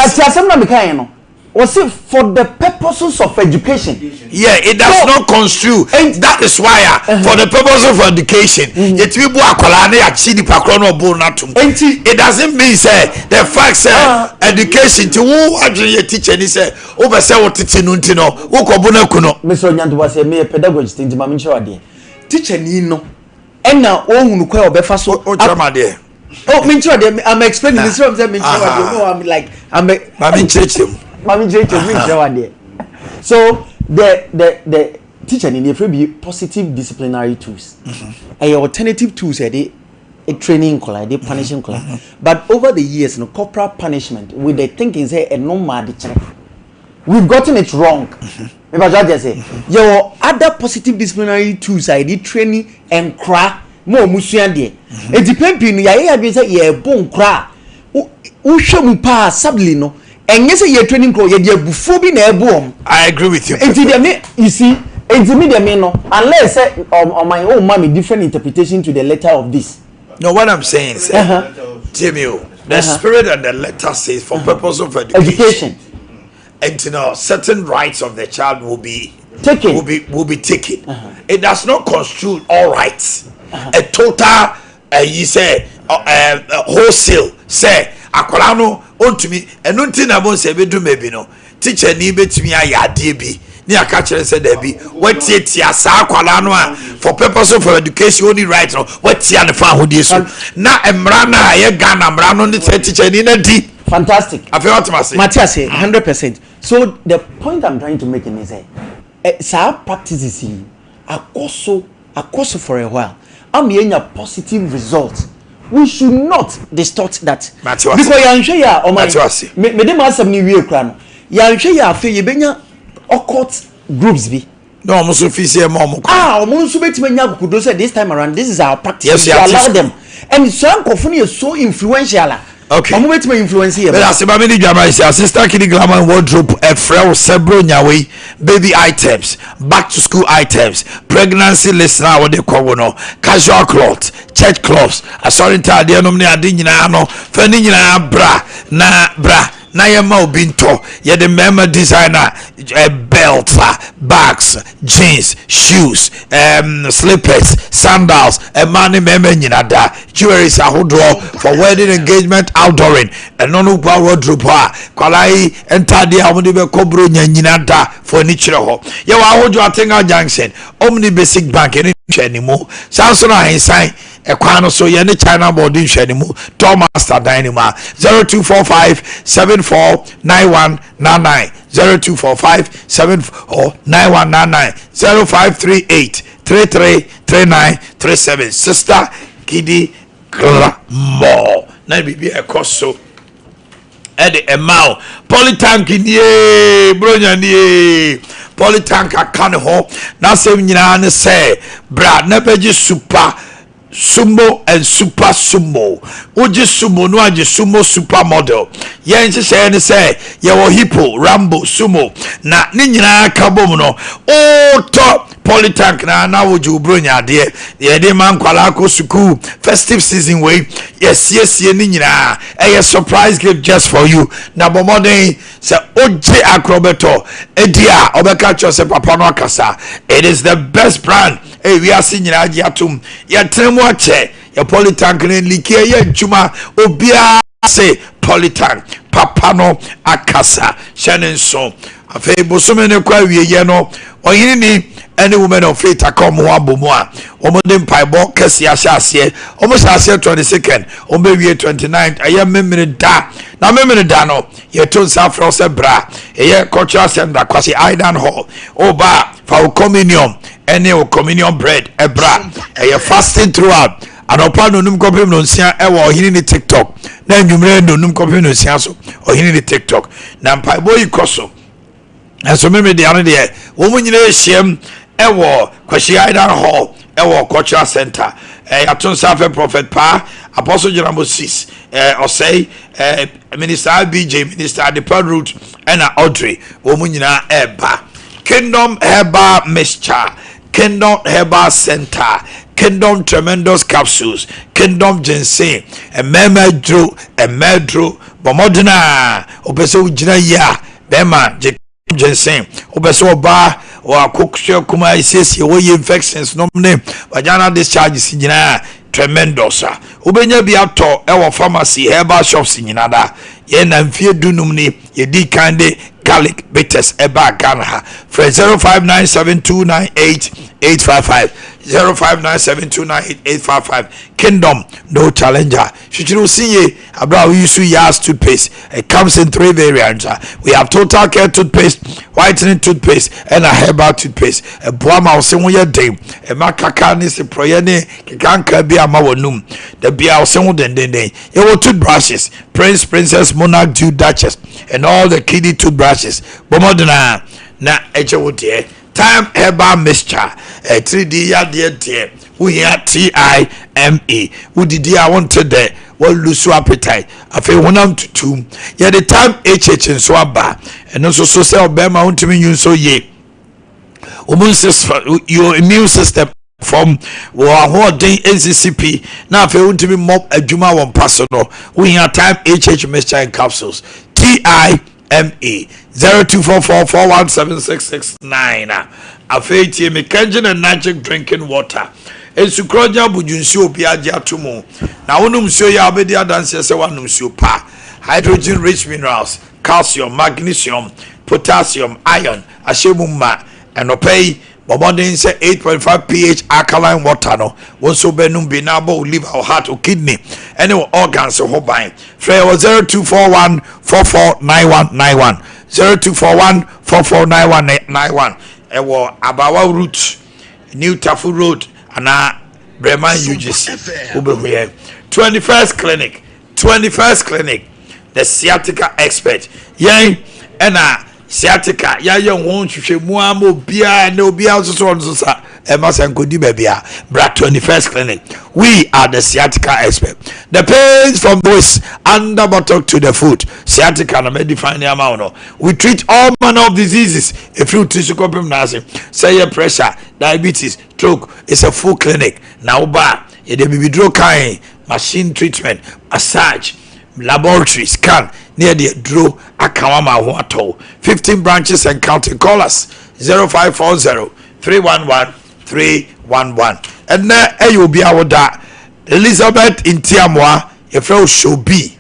For the purposes of education. Yeah, it does not construe. That is why for the purpose of education, it doesn't mean say the fact say education to who actually teacher ni say over say what teaching no wo ko bona kuno. Mr. Nyanduwa say me pedagogist in mama nche wade. Teacher ni no ena ohunu kwa obefa so o chama de. Oh, I'm explaining this. I'm saying, no, I'm like, so the teacher in the be positive disciplinary tools. Alternative tools are a training color, they punishing color. But over the years, no corporal punishment with the thinking say a normal we've gotten it wrong. If I just say your other positive disciplinary tools are the training and cry more musuande. It depends on ya be say ye bon cry. Uhwe pa sadly no. And yes, you're training call ye bufo bi na ebo. I agree with you. You see, no unless say on my own mommy different interpretation to the letter of this. No, what I'm saying is Jimmy, the spirit and the letter says for purpose of education. And you know, certain rights of the child will be taken. Will be taken. It does not construe all rights. A total you say wholesale say akwala no ontumi enu nti na bon se bedu mebi no teacher ni betumi ayade bi ni aka kire say da bi wetietia sa akwala no a for purpose of education only right no wetia ne fa hodie so na emra na ye Ghana mra no ni teacher ni na di fantastic afi what must say Matthias say 100%. So the point I'm trying to make is say practices akoso for a while am yenya positive results. We should not distort that. Because yanhwe ya o man me dem asem ni wie kra no yanhwe ya afi ye benya occult groups bi no mo so fi say mo mo so betima nya akudo say this time around this is our practice. Yes, we allow them and some kofuni is so influential. Okay. Mo betima influence here. But as ba me ni jama say sister kidi glamour wardrobe e frɛ several nyawe baby items, back to school items, pregnancy list na what they call no, casual clothes, church clothes, asori ntade no ne ade nyina no, fa ni nyina bra na yema obinto ye the mema designer belts, bags, jeans, shoes, slippers, sandals, money mema nyina da, jewelry ahodo for wedding, engagement, outdooring, and no wardrobe kwalai entade amode be kobro nyina da for nichire ho ye wa ahodo atenga junction omni basic bank any anymore sanso na hensan ekwano so ye ne China board nhwe ne mu Thomas Dynama 0245749199 0245749199 0538333937 Sister Kidi Gramo na bibi ekoso ede emao polytank nie bronya nie polytank akane ho na sem nyina ne se bra na beji super sumo and super sumo oji sumo no aji sumo super model yen hye ne se ye wo hippo rambo sumo na ne nyina ka bom no o to polytank na woju bronya de ye de man kwala ko suku festive season way yes ni nyina a surprise gift just for you na bomodin se oje akrobeto edia obeka cho se papa no akasa. It is the best brand we are seeing nyina agi atum ye tremu ache ye polytank ne like ye juma obia se polytank papa no akasa shenen so afei bosome ne kwa wiye no oyini ni any woman of faith come one bomoa omodem paibo kesi ahase almost ahase 22nd ombewie 29th aye memene da na memene da no ye ton safro se bra ye cultural center kwasi Aidan Hall oba for communion any communion bread e bra ye fasting throughout anopa no num kopem no nsia e wo ohini ni TikTok na nwumre no num kopem no nsia so ohini ni TikTok na paibo ikoso so meme de ane de wo mu nyina ehiem ewo kwashi Aidan Hall ewo cultural center aton safe prophet pa apostle General Moses osei minister BJ minister the route and Audrey wo mu nyina eba Kingdom Herbal Mixture, Kingdom Herbal Center, Kingdom Tremendous Capsules, Kingdom Ginseng, and Medro, Bomodina, Obeso Jina Ya, Bema, Ginseng, Obeso Ba, or Cookshire Kuma, says your infections, no name, Vagina discharges in Tremendous. Ubenya be out to our pharmacy, herbal shops in Yanada, Yen and Fear Dunumni, ye di kinde. Garlic bitters eba Ghana for 0597298855 0597298855 Kingdom no challenger Shichiru Sinye Abra we use Yas toothpaste. It comes in 3 variants. We have total care toothpaste, whitening toothpaste, and a herbal toothpaste. A boama osemuya day a makaka ni se proyene kikanka bi amawonum the bia osemu den your toothbrushes, Princess, Monarch, Dew, Duchess, and all the kiddie toothbrushes. Bomodena na ejewote time herbal mixture 3D ya de we here TIME we did I wanted there what lose appetite afi wonam tutu ya the time HH and so aba and also so say obema untimi you so ye your immune system from day NCCP now if you want to be mob adwuma won personal we here time HH mixture and capsules TIME 0244417669 afeiti me kanjin and magic drinking water ensukroja bujunsi obi age atomo na wonum sio ya obedi adanse se wanum sio pa hydrogen rich minerals calcium magnesium potassium iron ashemumma enopei Bomodin say 8.5 pH alkaline water no wonso benum binabo liver or heart or kidney any organs or hoban frey 0241449191 0241449191 ewo Abawa route New Tafu Road ana Breman UGC ubehwe 21st clinic the sciatica expert yen ena sciatica ya won hwehwe mu amo bia na obia so sa emasankodi babia bra 21st clinic we are the sciatica expert the pains from voice under buttock to the foot sciatica na define the amount we treat all manner of diseases if you tissue problem na say your pressure diabetes stroke is a full clinic now ba e dey bibidro kind machine treatment massage laboratory scan near the draw akawama ho ato 15 branches and counting. Call us 0540-311-311 and now you be our da Elizabeth in Tiamwa if you should be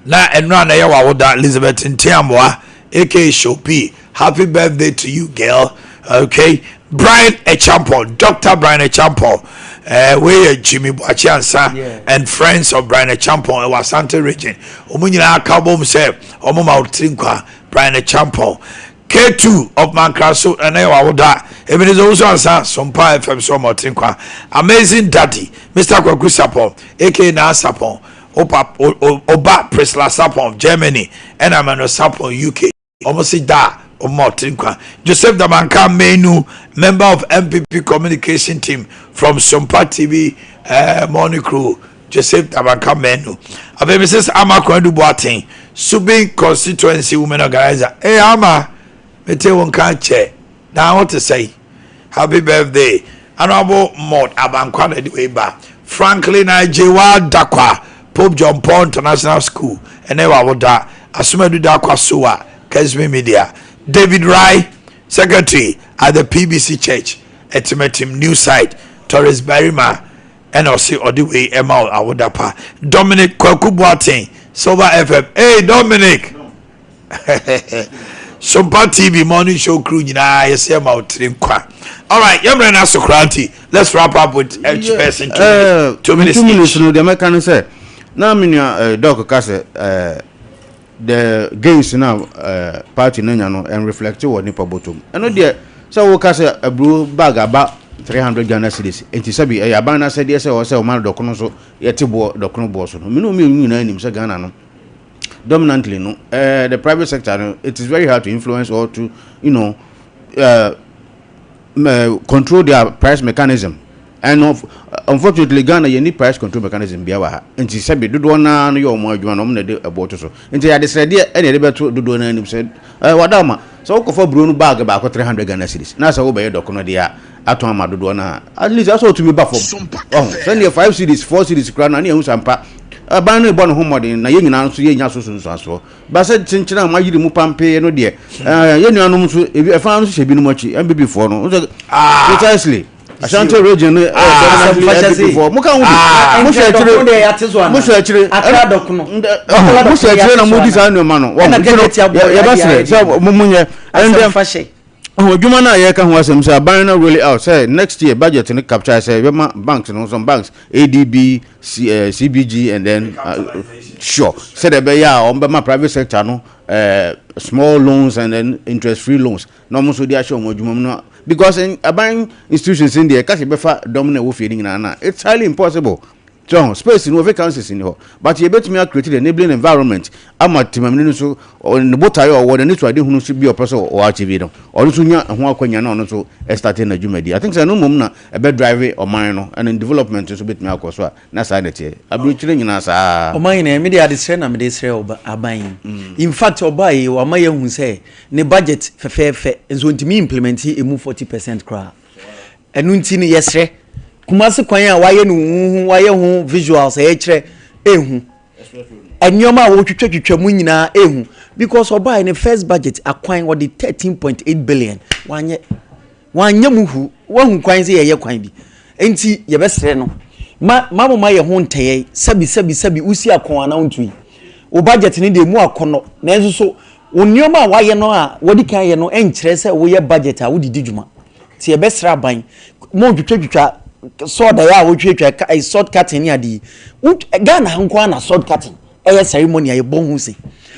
na and run a da Elizabeth in Tiamwa aka should be happy birthday to you girl. Okay, Brian Echampon, Dr. Brian Echampon we Jimmy Boakye Ansa and friends of Brian Champon wa Santa region omo nyina aka bom se omo ma otrinkwa Brian Champon K2 of Mankraso and Ewawoda. Even is also answer Sompa FM so motrinkwa. Amazing Daddy, Mr. Kwaku Sapon, aka Na Sapon, Oba Presla Sapon of Germany, and Amano Sapon UK. Almost da or motrinkwa. Joseph Damanka Menu, member of MPP communication team from Sompa TV morning crew. Joseph Damanka Menu. Abe Mrs. Ama Kwendu Boateng, Subing constituency women organizer. Hey Ama. Mete won kan che now what to say happy birthday honorable mod abankwa na the ba Franklin Ajewa Dakwa Pope John Paul International School enewa woda Asumadu Dakwa Soa Kesme Media David Rai secretary at the PBC Church Etimetim New Side Torres Barima and also Odiwe Emma Awodapa Dominic Kwaku Boateng Soba FM. Hey Dominic Sompa TV morning show crew nyina yesi ma otrinkwa. All right, yamre na sokranti. Let's wrap up with each person 2 minutes. 2 minutes no the mechanic say. Na minya doc ka say the gains now party nanya no and reflect what nipa bottom. Eno de say wo ka say abru bag about 300 Ghana cedis. Enti sabi e yaban na say de say o say o man dokono so yete bo dokono bo so no. Me no me nyina anim say Ghana no. Dominantly, no, the private sector, it is very hard to influence or to, control their price mechanism. And unfortunately, Ghana, you need price control mechanism. And she said, do one on your more, you want about so. And they had this idea, and they better do one and said, Wadama. So, for Bruno bag about 300 Ghana cities. Now, so obey Docona dia, Atoma do one. At least also to be buffalo. Send your 5 cities, 4 cities, crown, and you Sampa. Abanu born homodin na yenyu na so yenya so so ba se chinchina ma yiri mu pampe no de yenyu anu so e fa anu so shebi no machi MBB for no precisely Ashanti region before muka hu mu sha chire akra dokuno mu sha chire na mu design no ma no ya ba se so mumunye and fashe Juma na ye kan ho asem say ban na really out say next year budget ni capture say banks no some banks ADB CBG and then sure say the be ya on be ma private sector no small loans and then interest free loans no mo so dia show mo juma no because in ban institutions in there kasi be fa dominate wo fi ni na it's highly impossible. So space no vacancies in here, but you bet me to create an enabling environment. I'm at Timamino so on the boat or the nature who should be a person or achieve or Sunya and Huaquanya no so starting a Jumedi. I think I no mumna a bed driver or minor and in development is a bit more coswa. Nasanity. I'm reaching in us. Omanhene media discern am dey sell abayin. In fact obai o amaye hu say ne budget fefefe enso ntimi implement e mu 40% kra. Enu ntini yesre Kumasi kwanya waye no waye hu visuals e kire ehu anyoma wo twetwetwa mu nyina ehu because oba in the first budget akwan wo the 13.8 billion wanye muhu wo hu kwan se ye kwan bi enti ye besere no ma ye hu nteye sabi usi akon ana ntui o budget ni de mu akono na enso so onyoma waye no a wodi kan ye no enkire se wo ye budget a wo didi dwuma ti ye besere aban mo twetwetwa sword ya wo twetwa a sword cutting ya di Ghana hanko na sword cutting e ceremony ya bon hu se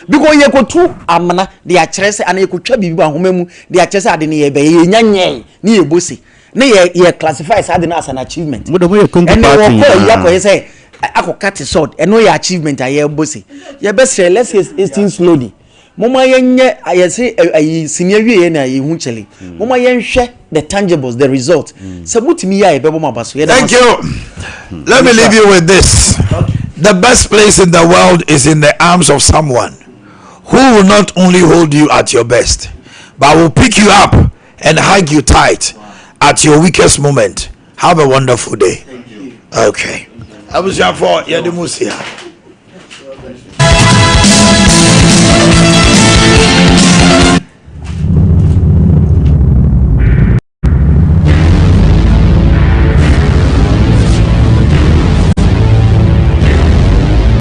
because ye ko tu amana de a kire se ana ye ko twa bibi ahoma mu de a kire se ade ne ye be ye nyanye ne ye bosi ne ye classify as ade na as an achievement mo do ye conquer party ya ko ye say akokate sword e no ye achievement a ye bosi ye be say let's say it's slowly mama yenye ayese ayi senior wie na ye hu chele mama yenhwe the tangibles the result sabutimi ya ebebo mabaso. Thank you. Let me leave you with this. The best place in the world is in the arms of someone who will not only hold you at your best but will pick you up and hug you tight at your weakest moment. Have a wonderful day. Okay. I was here for Yedimusia.